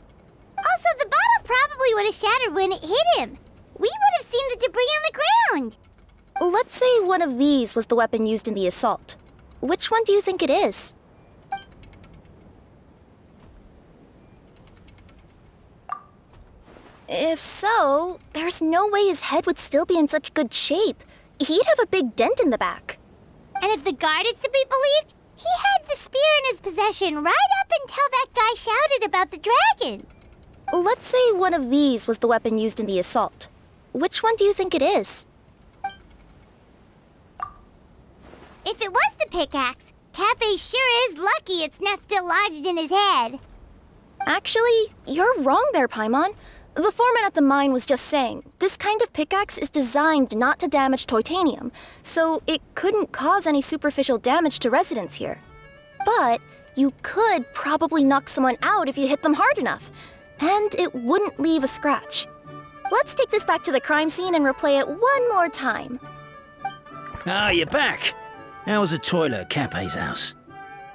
Also, the bottle probably would have shattered when it hit him. We would have seen the debris on the ground. Let's say one of these was the weapon used in the assault. Which one do you think it is? If so, there's no way his head would still be in such good shape. He'd have a big dent in the back. And if the guard is to be believed, he had the spear in his possession right up until that guy shouted about the dragon. Let's say one of these was the weapon used in the assault. Which one do you think it is? If it was the pickaxe, Cappe sure is lucky it's not still lodged in his head. Actually, you're wrong there, Paimon. The foreman at the mine was just saying, this kind of pickaxe is designed not to damage titanium, so it couldn't cause any superficial damage to residents here. But you could probably knock someone out if you hit them hard enough, and it wouldn't leave a scratch. Let's take this back to the crime scene and replay it one more time. Ah, you're back. How was the toilet at Cappe's house?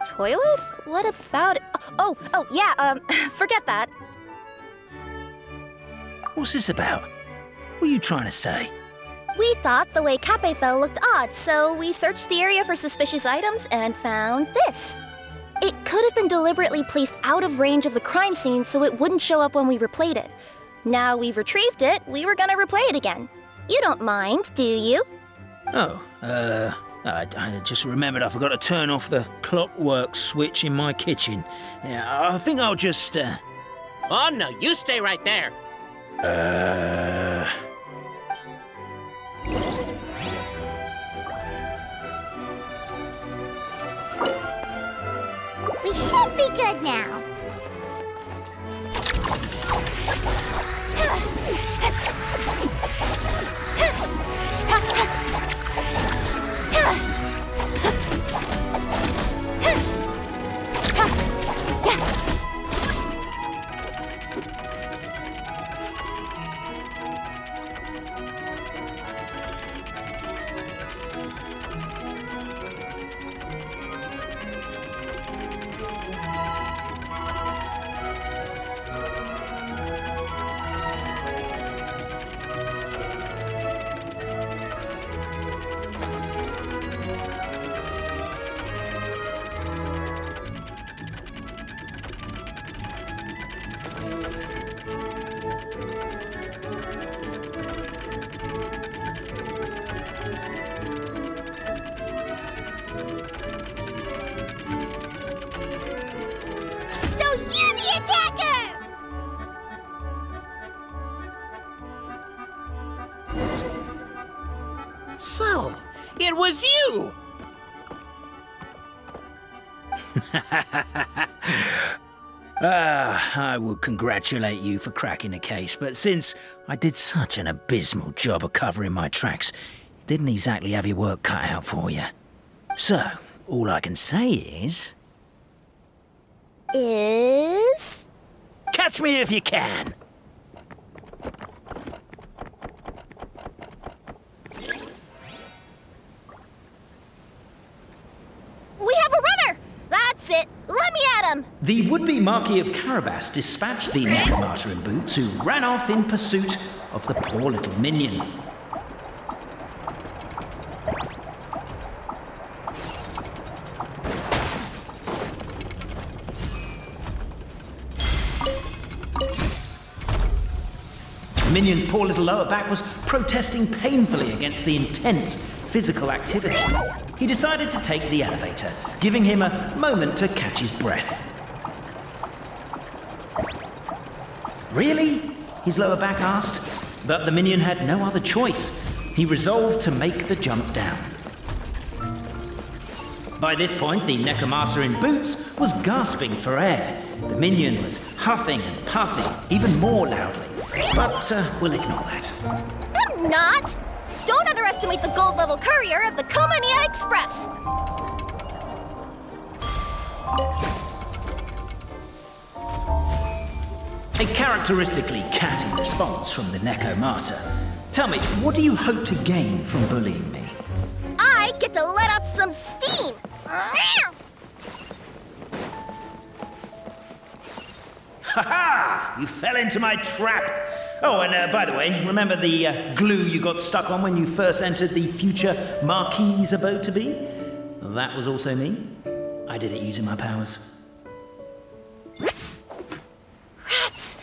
Toilet? What about it? Oh, yeah, forget that. What's this about? What are you trying to say? We thought the way Cappe fell looked odd, so we searched the area for suspicious items and found this. It could have been deliberately placed out of range of the crime scene so it wouldn't show up when we replayed it. Now we've retrieved it, we were gonna replay it again. You don't mind, do you? Oh, I just remembered I forgot to turn off the clockwork switch in my kitchen. Yeah, I think I'll just, Oh no, you stay right there. We should be good now. I would congratulate you for cracking the case, but since I did such an abysmal job of covering my tracks, it didn't exactly have your work cut out for you. So, all I can say is... Catch me if you can! We have a runner! That's it! Let me at him! The would-be Marquis of Carabas dispatched the Necromata in boots, who ran off in pursuit of the poor little minion. The minion's poor little lower back was protesting painfully against the intense physical activity. He decided to take the elevator, giving him a moment to catch his breath. Really? His lower back asked. But the minion had no other choice. He resolved to make the jump down. By this point, the Necromata in boots was gasping for air. The minion was huffing and puffing, even more loudly. But we'll ignore that. I'm not! Don't underestimate the gold-level courier of the Komania Express! A characteristically catty response from the Necromata. Tell me, what do you hope to gain from bullying me? I get to let off some steam! Ha-ha! You fell into my trap! Oh, and by the way, remember the glue you got stuck on when you first entered the future Marquis' abode-to-be? That was also me. I did it using my powers. Rats!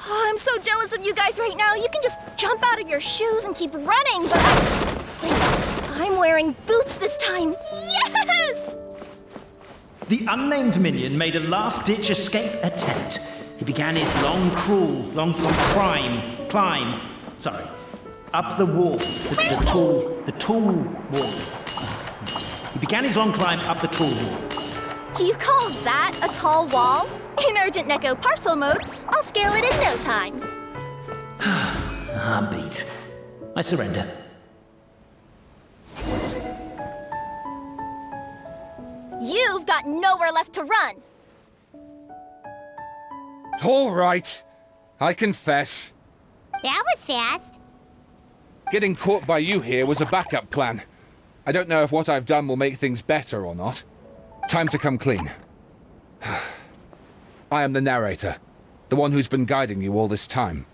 Oh, I'm so jealous of you guys right now. You can just jump out of your shoes and keep running, but I'm wearing boots this time. Yes! The unnamed minion made a last-ditch escape attempt. He began his long climb, up the wall, the tall wall. He began his long climb up the tall wall. You call that a tall wall? In urgent Neko parcel mode, I'll scale it in no time. I'm beat. I surrender. You've got nowhere left to run. All right. I confess. That was fast. Getting caught by you here was a backup plan. I don't know if what I've done will make things better or not. Time to come clean. I am the narrator, the one who's been guiding you all this time.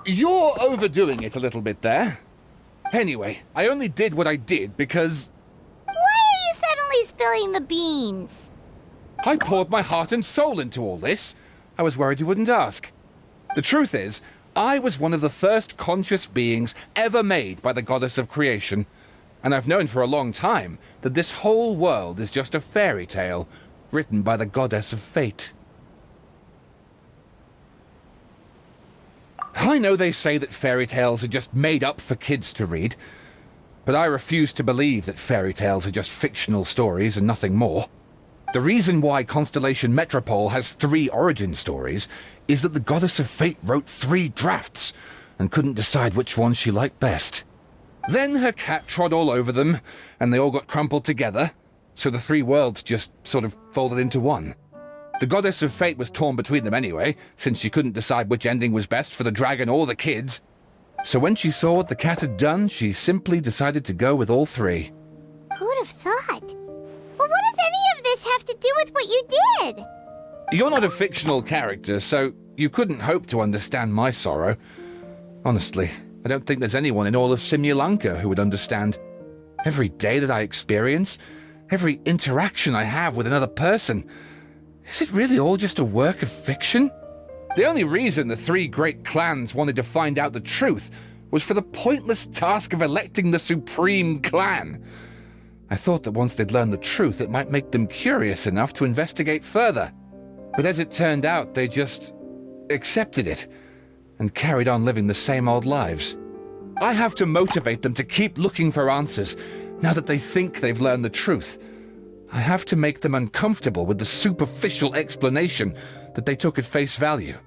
You're overdoing it a little bit there. Anyway, I only did what I did because... Why are you suddenly spilling the beans? I poured my heart and soul into all this. I was worried you wouldn't ask. The truth is, I was one of the first conscious beings ever made by the goddess of creation. And I've known for a long time that this whole world is just a fairy tale written by the goddess of fate. I know they say that fairy tales are just made up for kids to read, but I refuse to believe that fairy tales are just fictional stories and nothing more. The reason why Constellation Metropole has 3 origin stories is that the Goddess of Fate wrote 3 drafts and couldn't decide which one she liked best. Then her cat trod all over them, and they all got crumpled together, so the 3 worlds just sort of folded into one. The Goddess of Fate was torn between them anyway, since she couldn't decide which ending was best for the dragon or the kids. So when she saw what the cat had done, she simply decided to go with all 3. Who'd have thought? But what does any of this have to do with what you did? You're not a fictional character, so you couldn't hope to understand my sorrow. Honestly, I don't think there's anyone in all of Simulanka who would understand. Every day that I experience, every interaction I have with another person, is it really all just a work of fiction? The only reason the 3 great clans wanted to find out the truth was for the pointless task of electing the supreme clan. I thought that once they'd learned the truth, it might make them curious enough to investigate further. But as it turned out, they just accepted it and carried on living the same old lives. I have to motivate them to keep looking for answers, Now that they think they've learned the truth, I have to make them uncomfortable with the superficial explanation that they took at face value.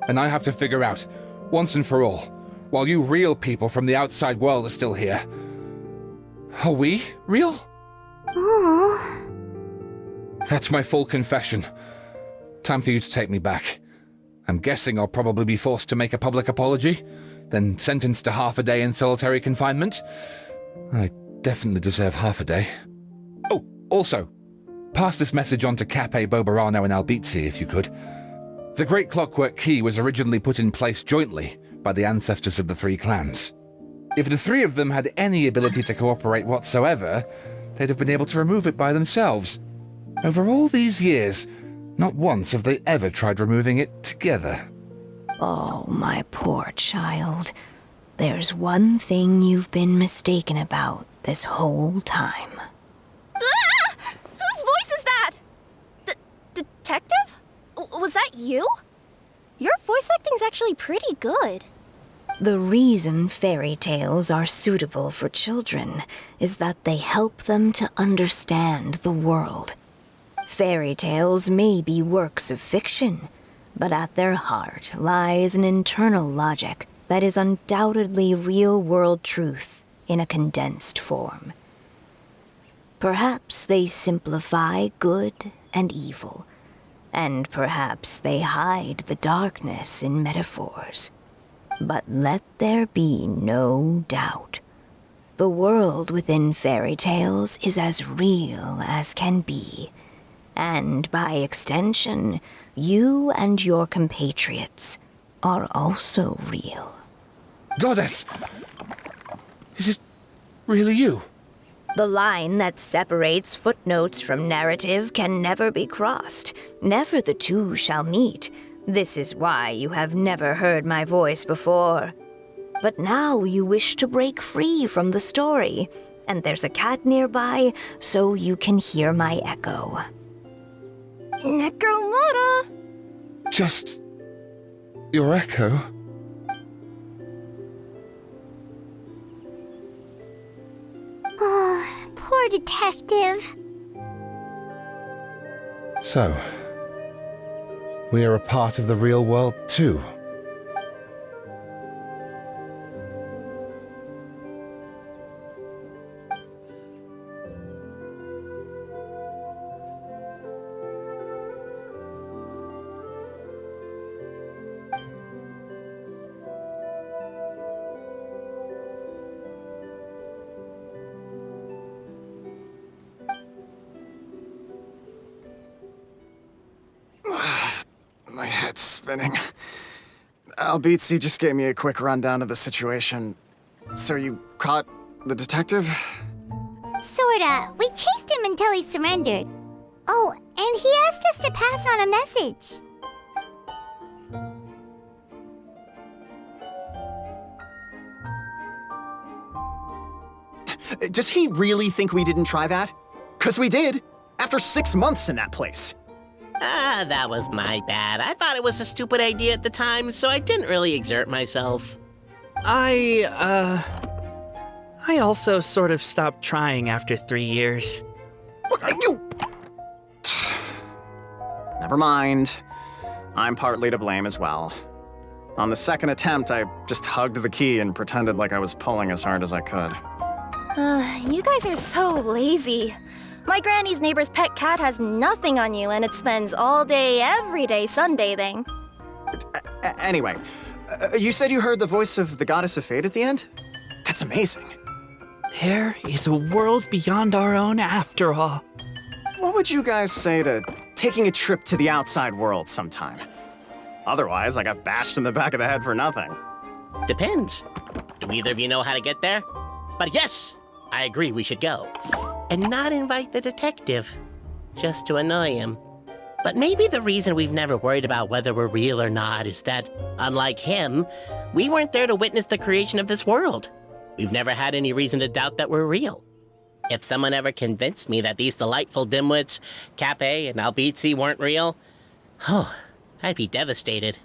And I have to figure out, once and for all, while you real people from the outside world are still here, are we real? Aww. That's my full confession. Time for you to take me back. I'm guessing I'll probably be forced to make a public apology, then sentenced to half a day in solitary confinement. I definitely deserve half a day. Oh, also, pass this message on to Cape, Verano, and Albizzi, if you could. The Great Clockwork Key was originally put in place jointly by the ancestors of the three clans. If the three of them had any ability to cooperate whatsoever, they'd have been able to remove it by themselves. Over all these years, not once have they ever tried removing it together. Oh, my poor child. There's one thing you've been mistaken about this whole time. Ah! Whose voice is that? Detective? Was that you? Your voice acting's actually pretty good. The reason fairy tales are suitable for children is that they help them to understand the world. Fairy tales may be works of fiction, but at their heart lies an internal logic that is undoubtedly real-world truth in a condensed form. Perhaps they simplify good and evil, and perhaps they hide the darkness in metaphors. But let there be no doubt. The world within fairy tales is as real as can be. And by extension, you and your compatriots are also real. Goddess! Is it really you? The line that separates footnotes from narrative can never be crossed. Never the two shall meet. This is why you have never heard my voice before. But now you wish to break free from the story, and there's a cat nearby, so you can hear my echo. Necromora! Just your echo? Oh, poor detective. So, we are a part of the real world too. My head's spinning. Albizzi just gave me a quick rundown of the situation. So you caught the detective? Sorta. We chased him until he surrendered. Oh, and he asked us to pass on a message. Does he really think we didn't try that? 'Cause we did, after 6 months in that place. That was my bad. I thought it was a stupid idea at the time, so I didn't really exert myself. I also sort of stopped trying after 3 years. You... Never mind. I'm partly to blame as well. On the second attempt, I just hugged the key and pretended like I was pulling as hard as I could. You guys are so lazy. My granny's neighbor's pet cat has nothing on you, and it spends all day, every day sunbathing. Anyway, you said you heard the voice of the Goddess of Fate at the end? That's amazing. There is a world beyond our own after all. What would you guys say to taking a trip to the outside world sometime? Otherwise, I got bashed in the back of the head for nothing. Depends. Do either of you know how to get there? But yes, I agree we should go. And not invite the detective, just to annoy him. But maybe the reason we've never worried about whether we're real or not is that, unlike him, we weren't there to witness the creation of this world. We've never had any reason to doubt that we're real. If someone ever convinced me that these delightful dimwits, Cape and Albizzi, weren't real, I'd be devastated.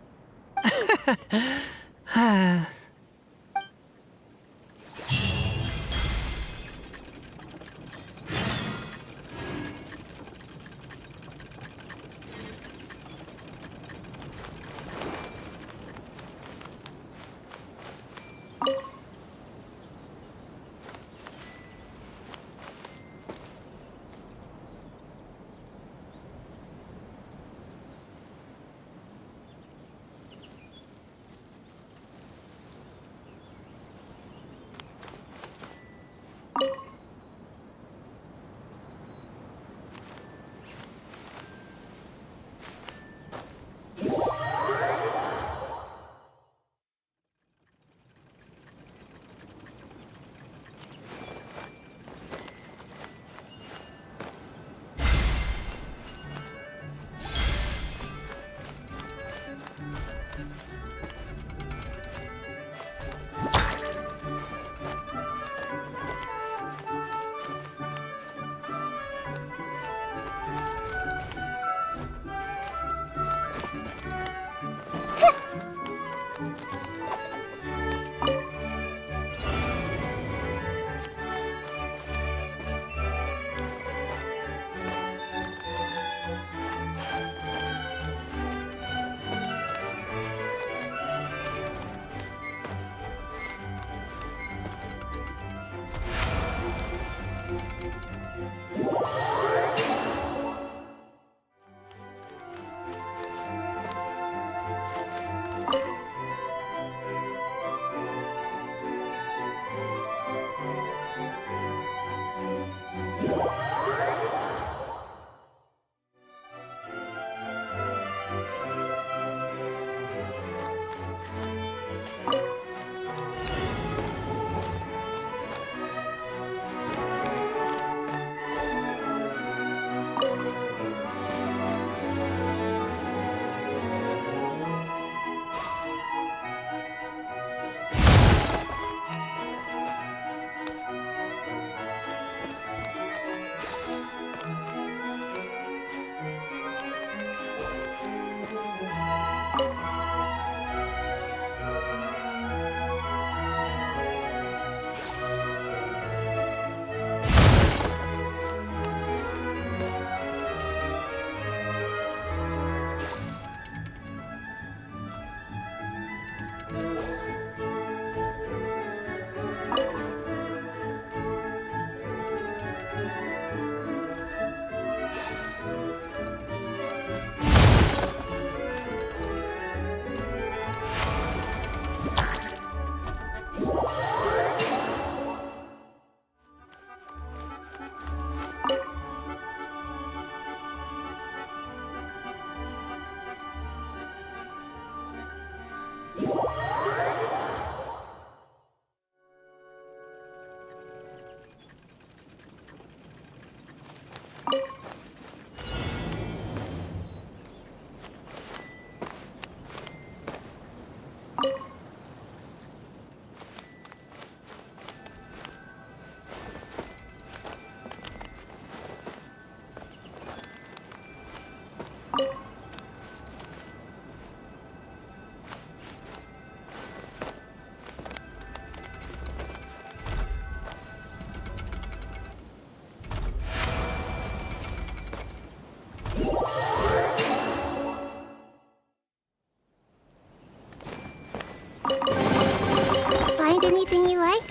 Find anything you like?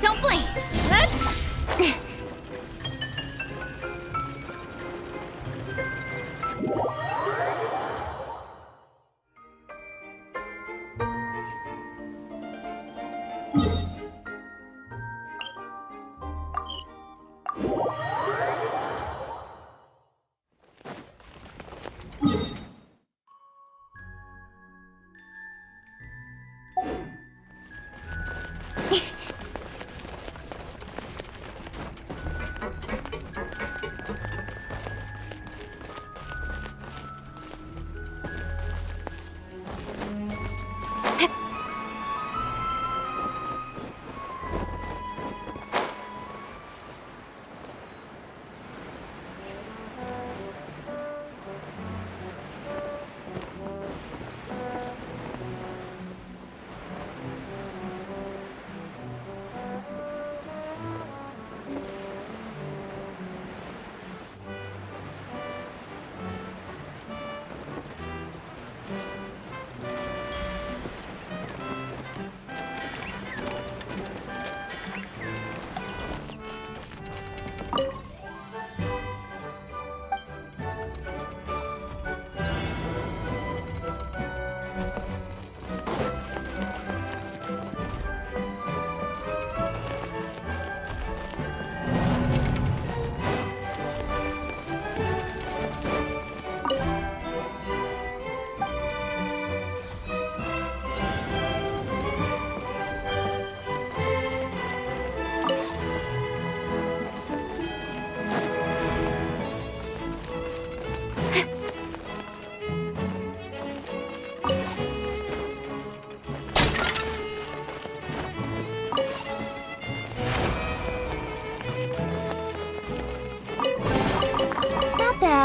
Don't blink!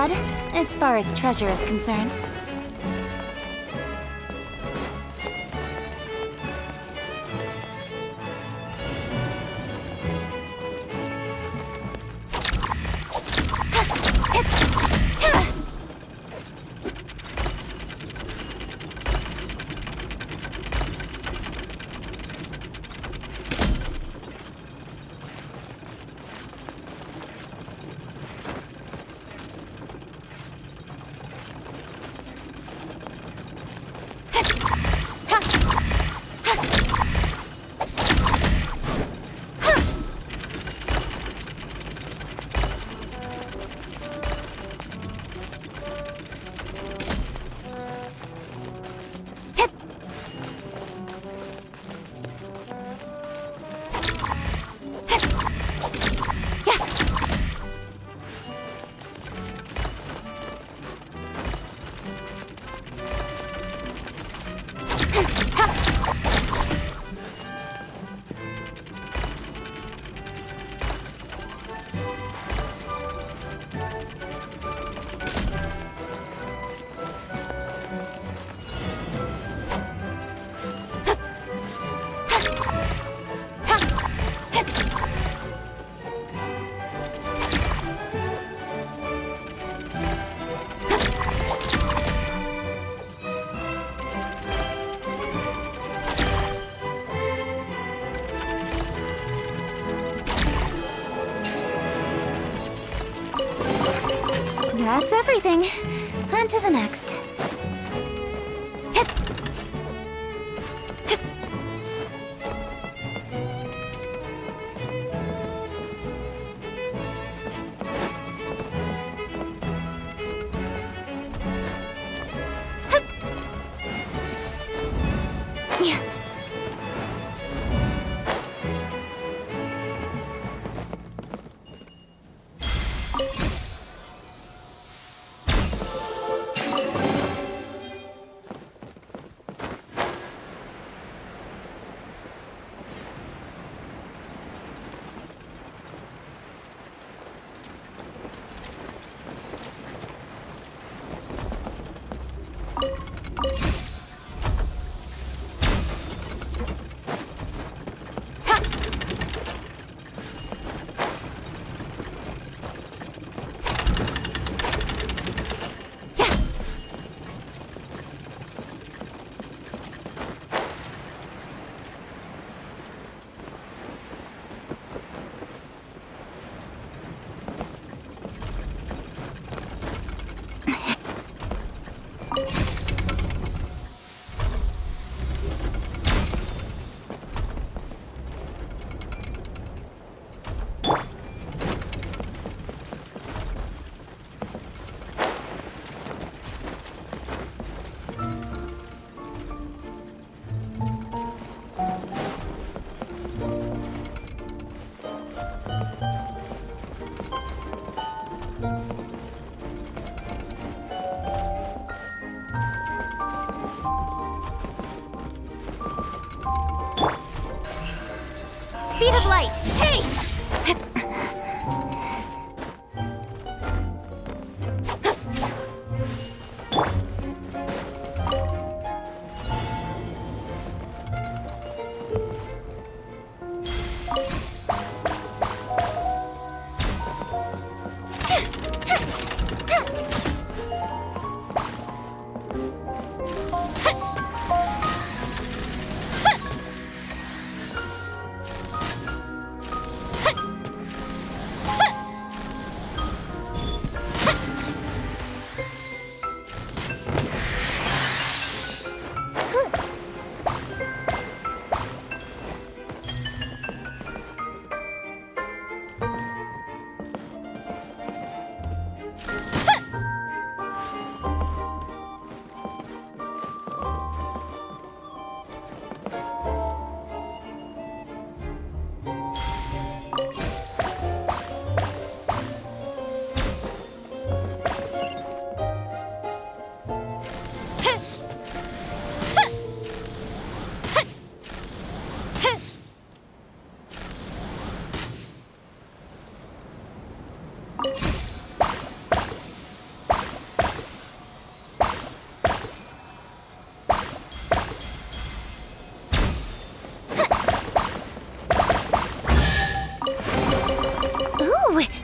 bad, as far as treasure is concerned. That's everything. On to the next. Speed of light! Hey!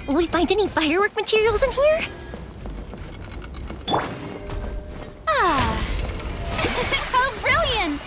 Will we find any firework materials in here? Ah! How brilliant!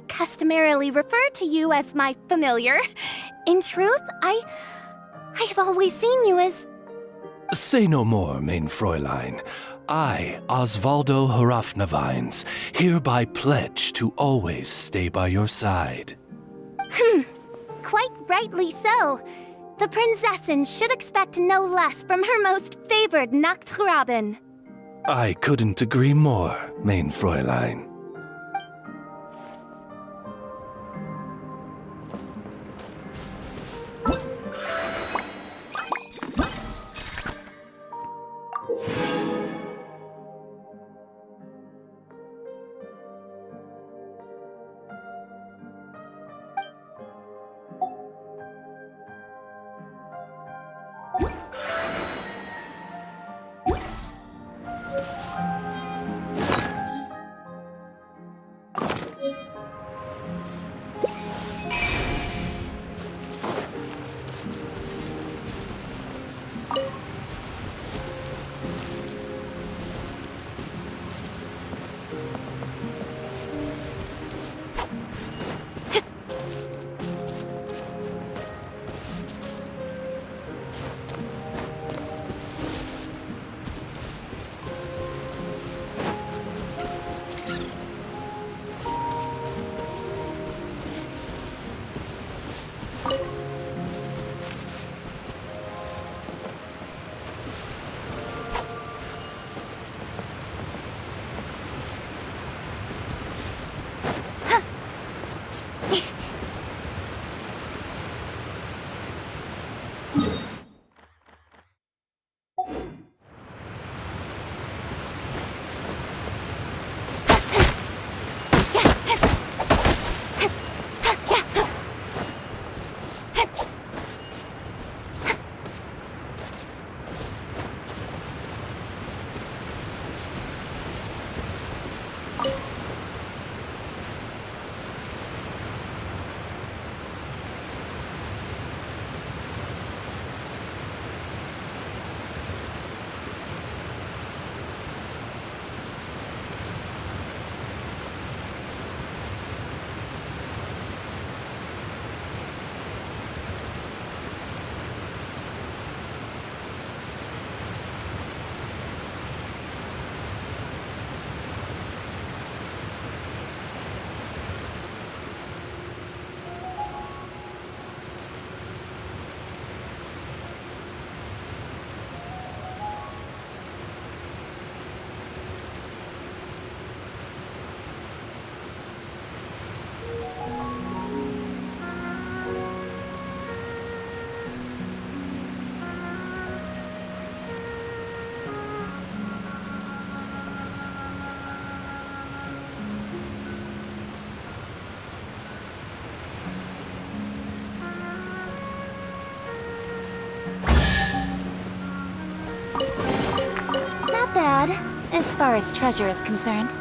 Customarily refer to you as my familiar. In truth, I have always seen you as... Say no more, main Fräulein. I, Osvaldo Hrafnavines, hereby pledge to always stay by your side. Quite rightly so. The Prinzessin should expect no less from her most favored Nachtgraben. I couldn't agree more, main Fräulein. bad, as far as treasure is concerned.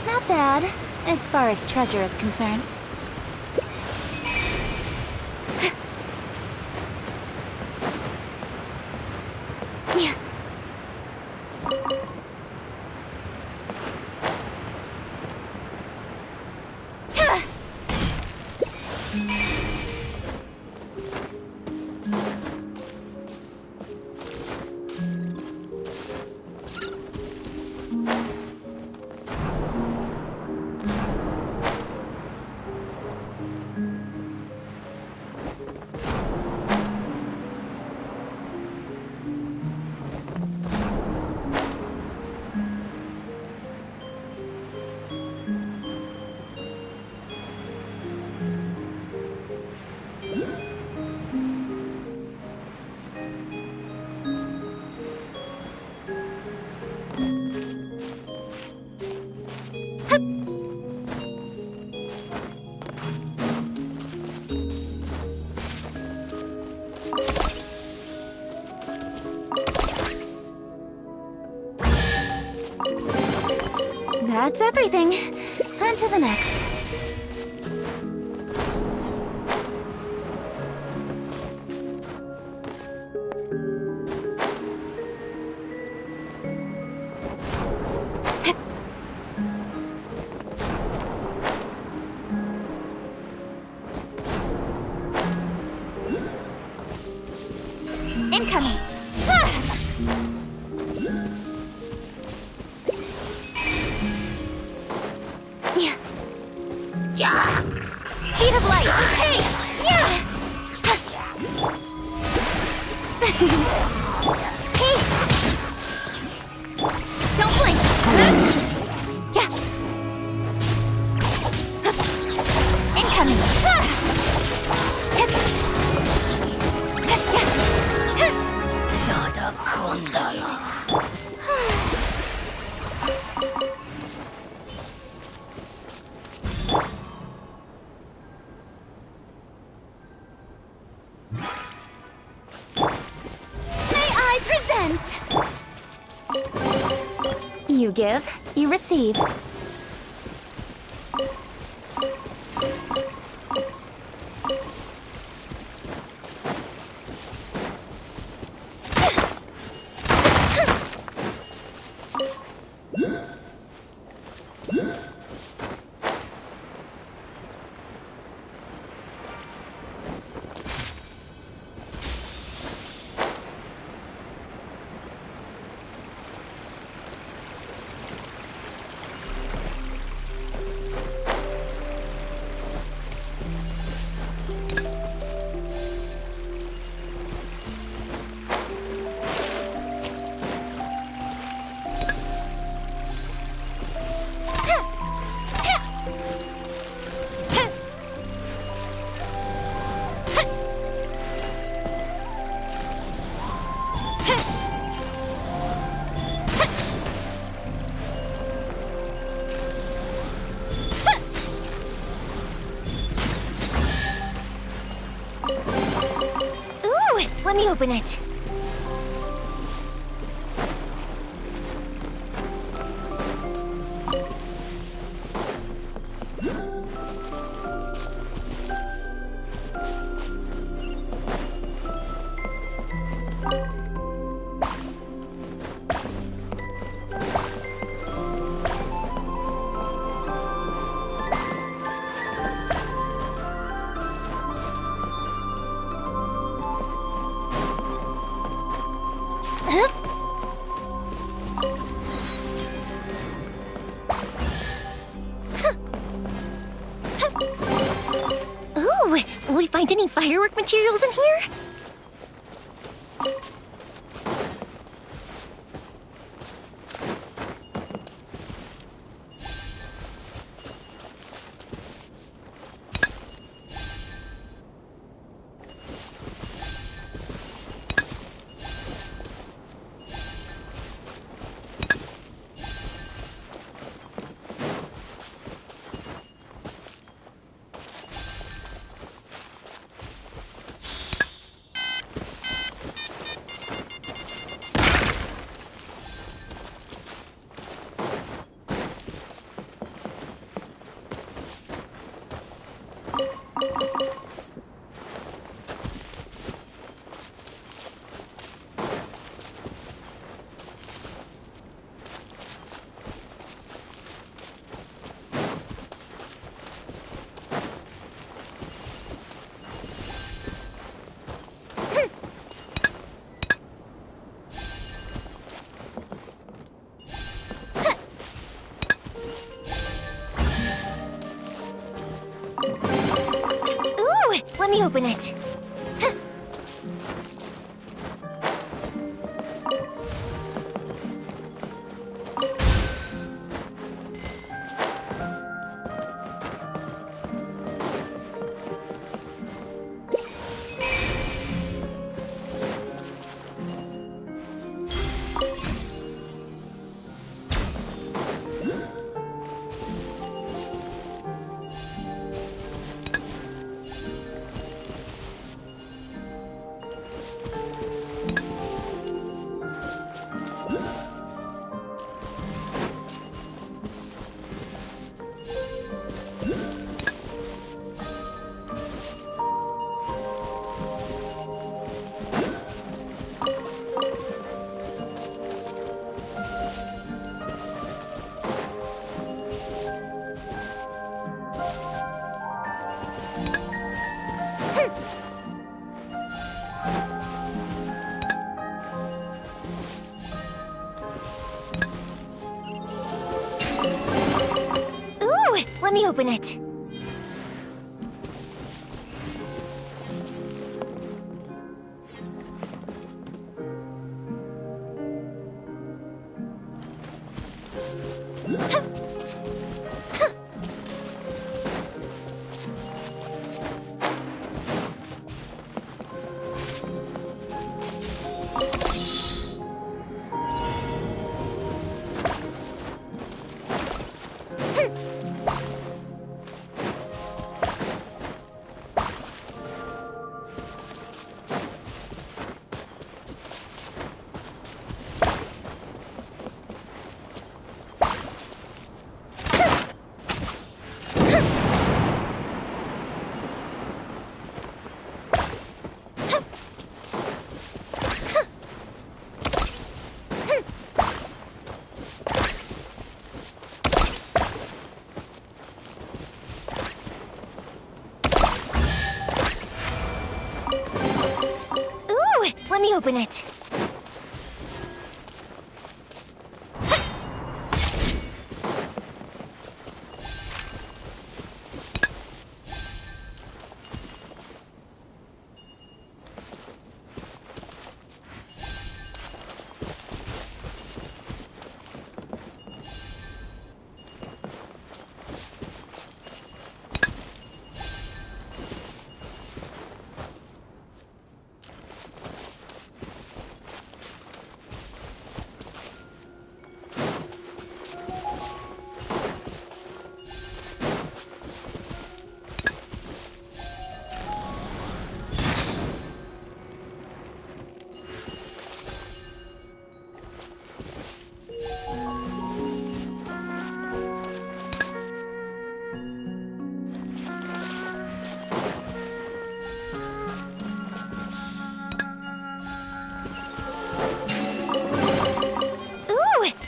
Not bad, as far as treasure is concerned. That's everything. On to the next. Incoming! Speed of light! Hey! Yeah! Hey! Don't blink! Yeah! Incoming! Nada Kundala. You give, you receive. open it. Ooh, will we find any firework materials in here? Let me open it. Let me open it. Let me open it.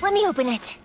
Let me open it.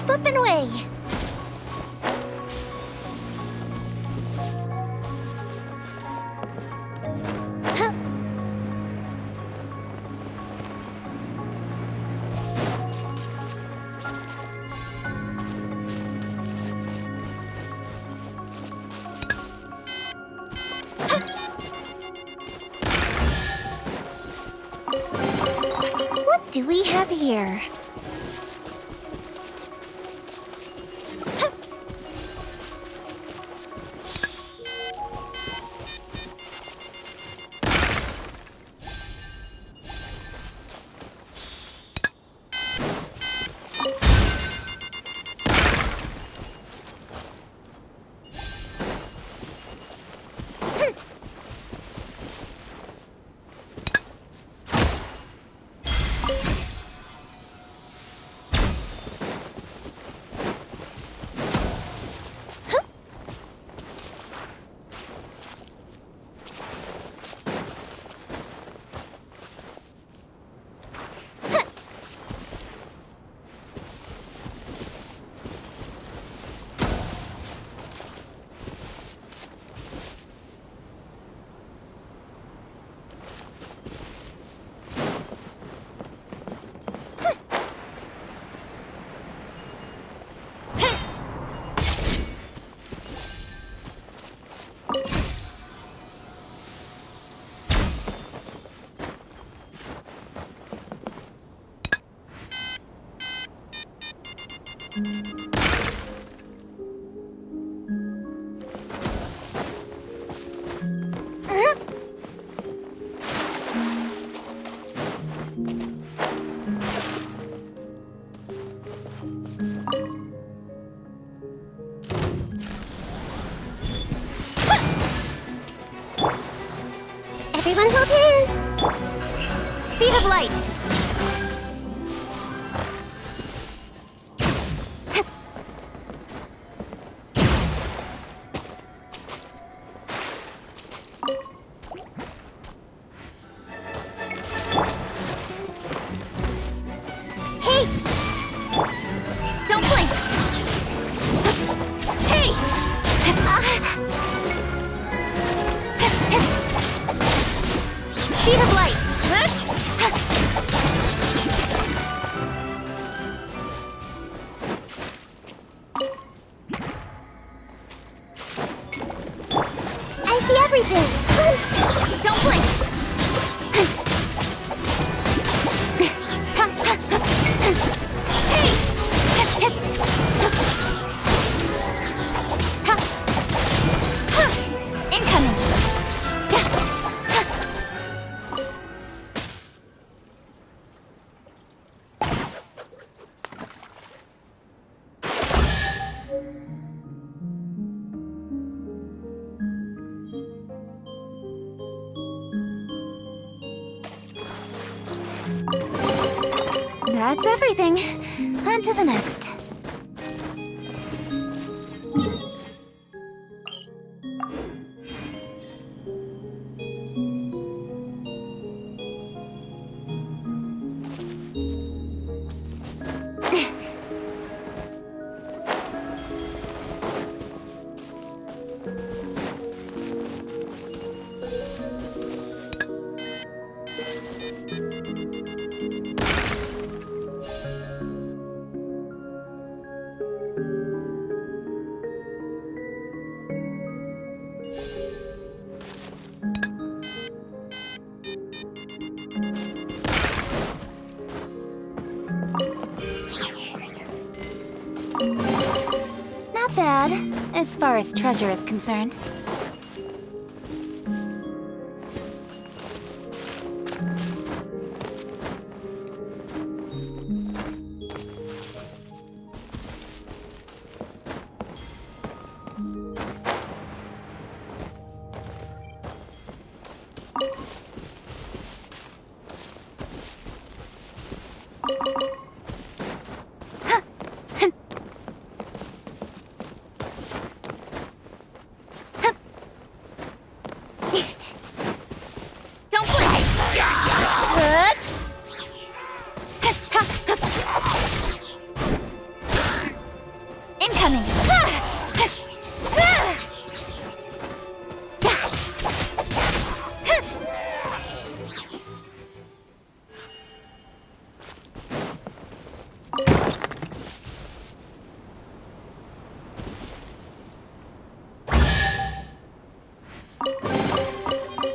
Up and away. What do we have here? Everyone hold hands! Speed of light! Hey! Don't blink! Hey! Speed of light! I see everything! Don't blink! Incoming! That's everything. On to the next. Not bad, as far as treasure is concerned. Don't blink! Incoming!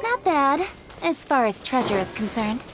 Not bad, as far as treasure is concerned.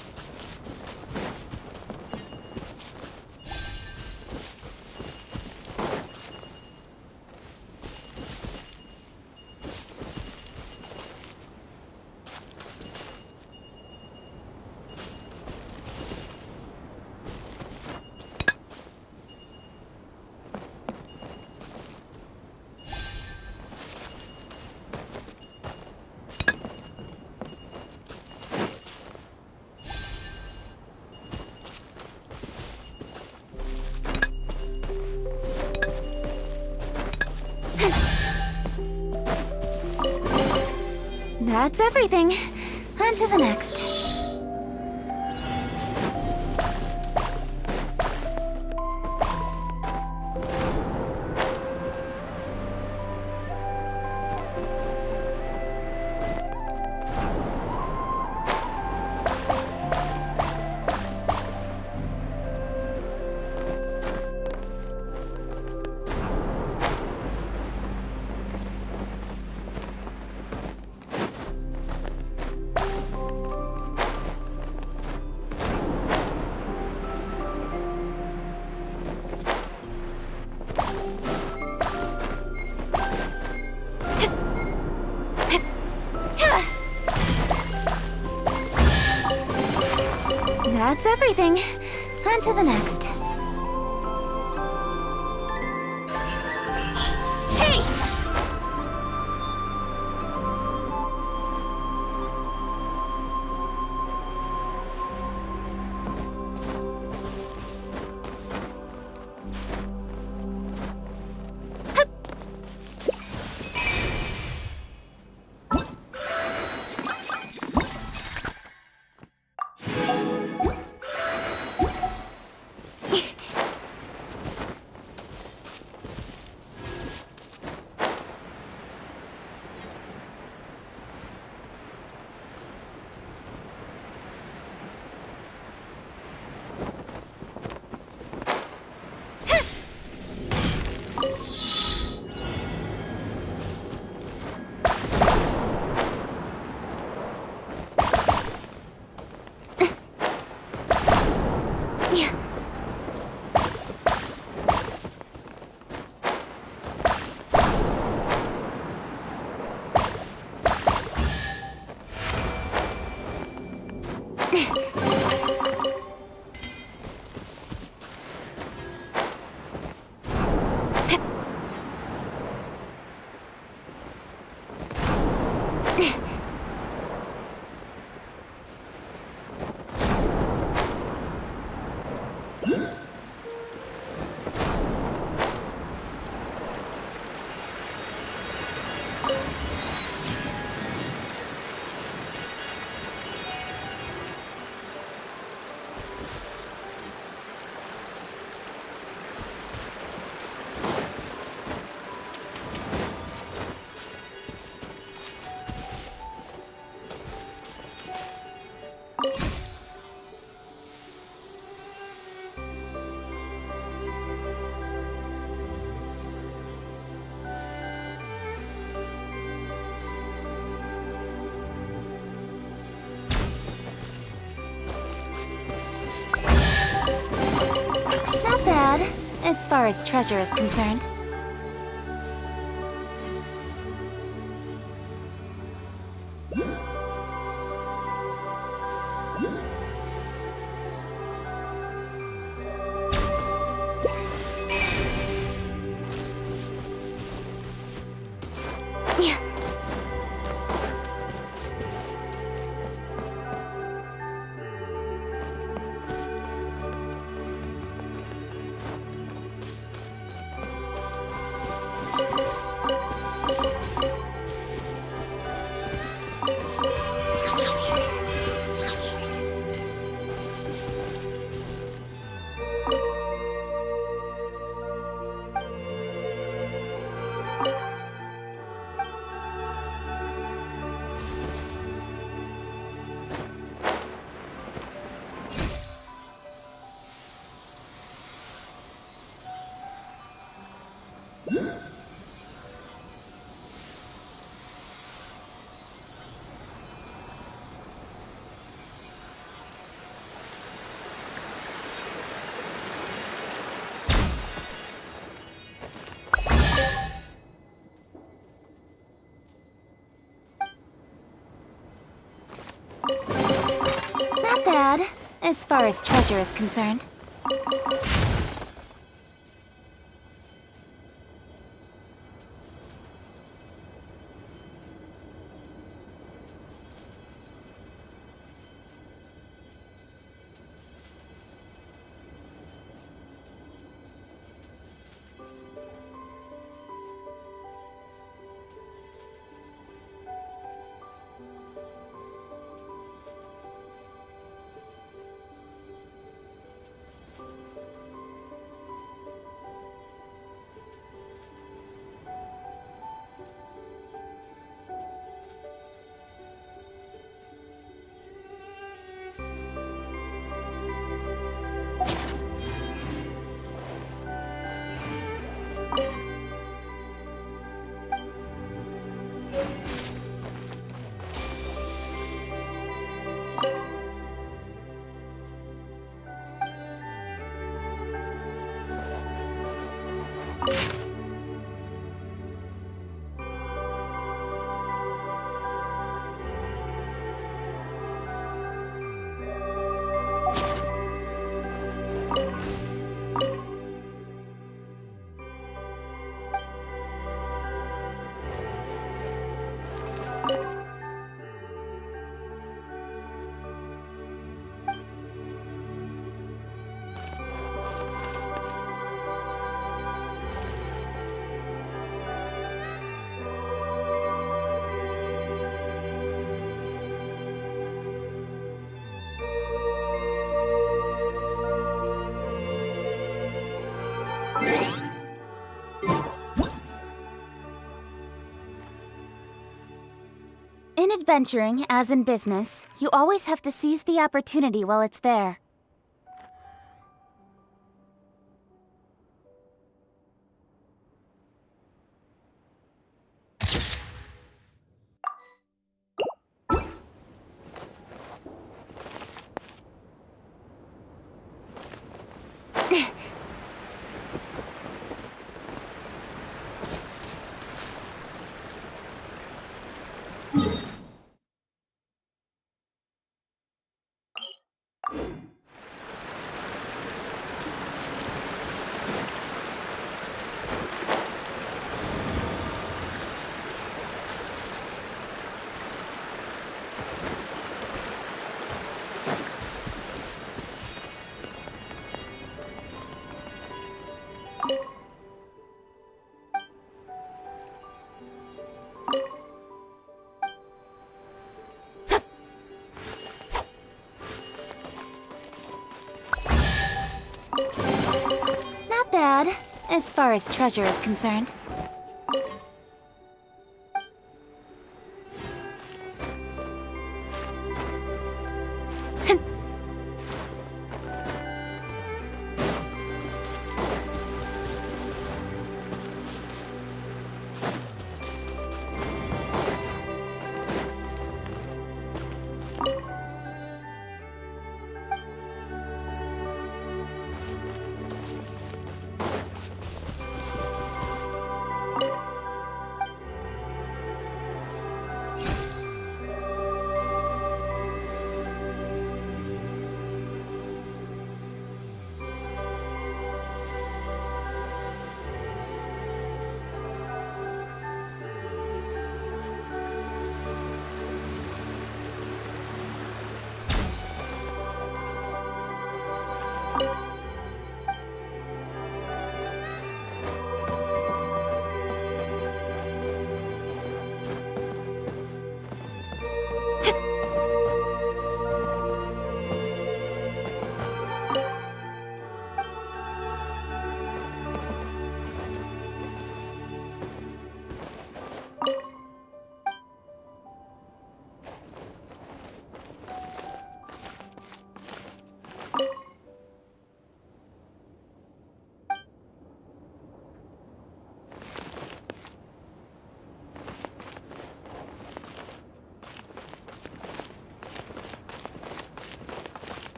That's everything. On to the next. That's everything. On to the next. Hey! Not bad, as far as treasure is concerned. Not bad, as far as treasure is concerned. In adventuring, as in business, you always have to seize the opportunity while it's there. Not bad, as far as treasure is concerned.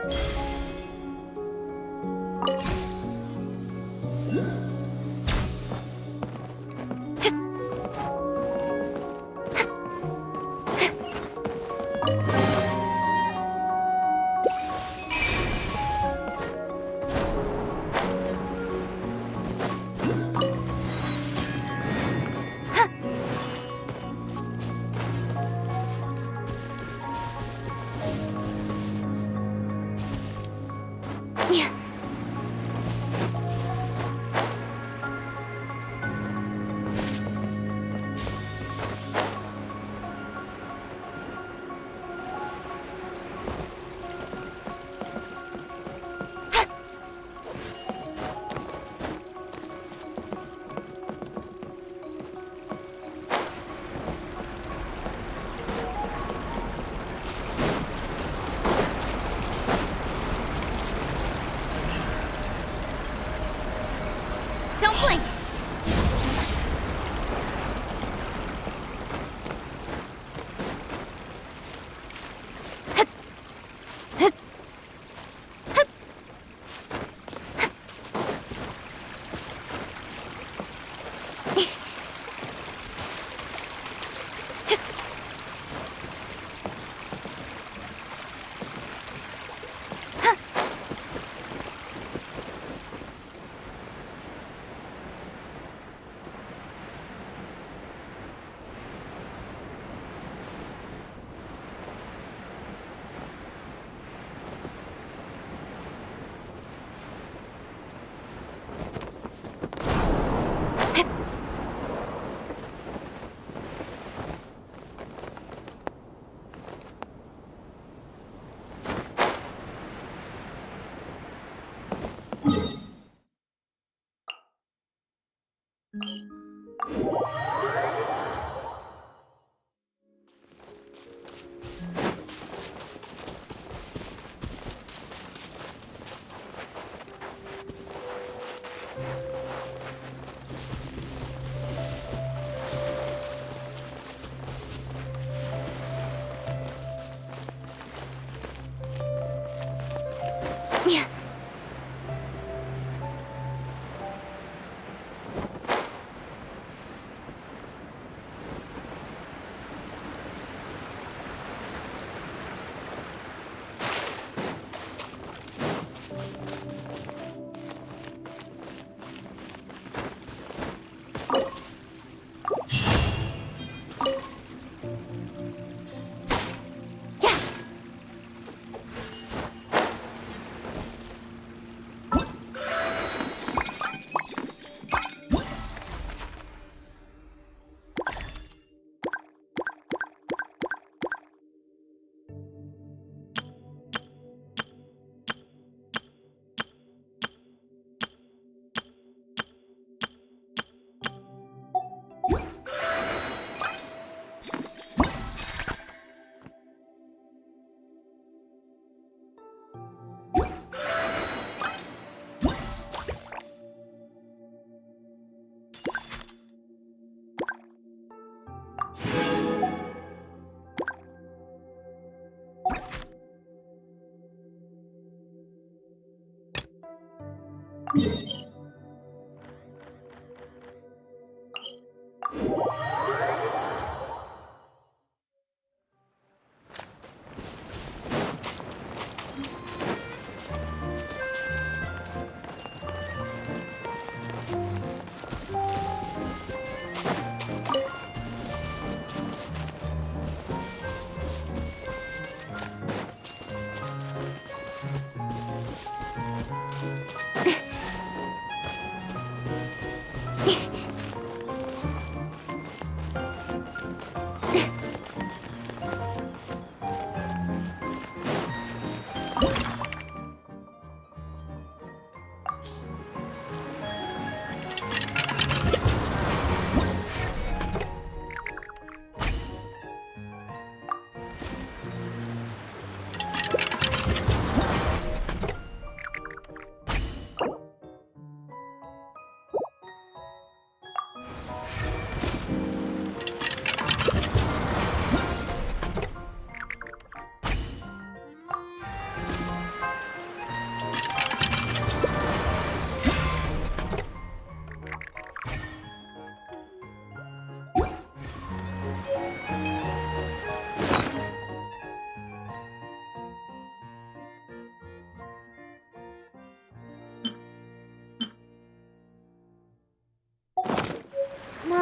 Don't blink!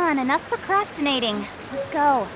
on, enough procrastinating. Let's go.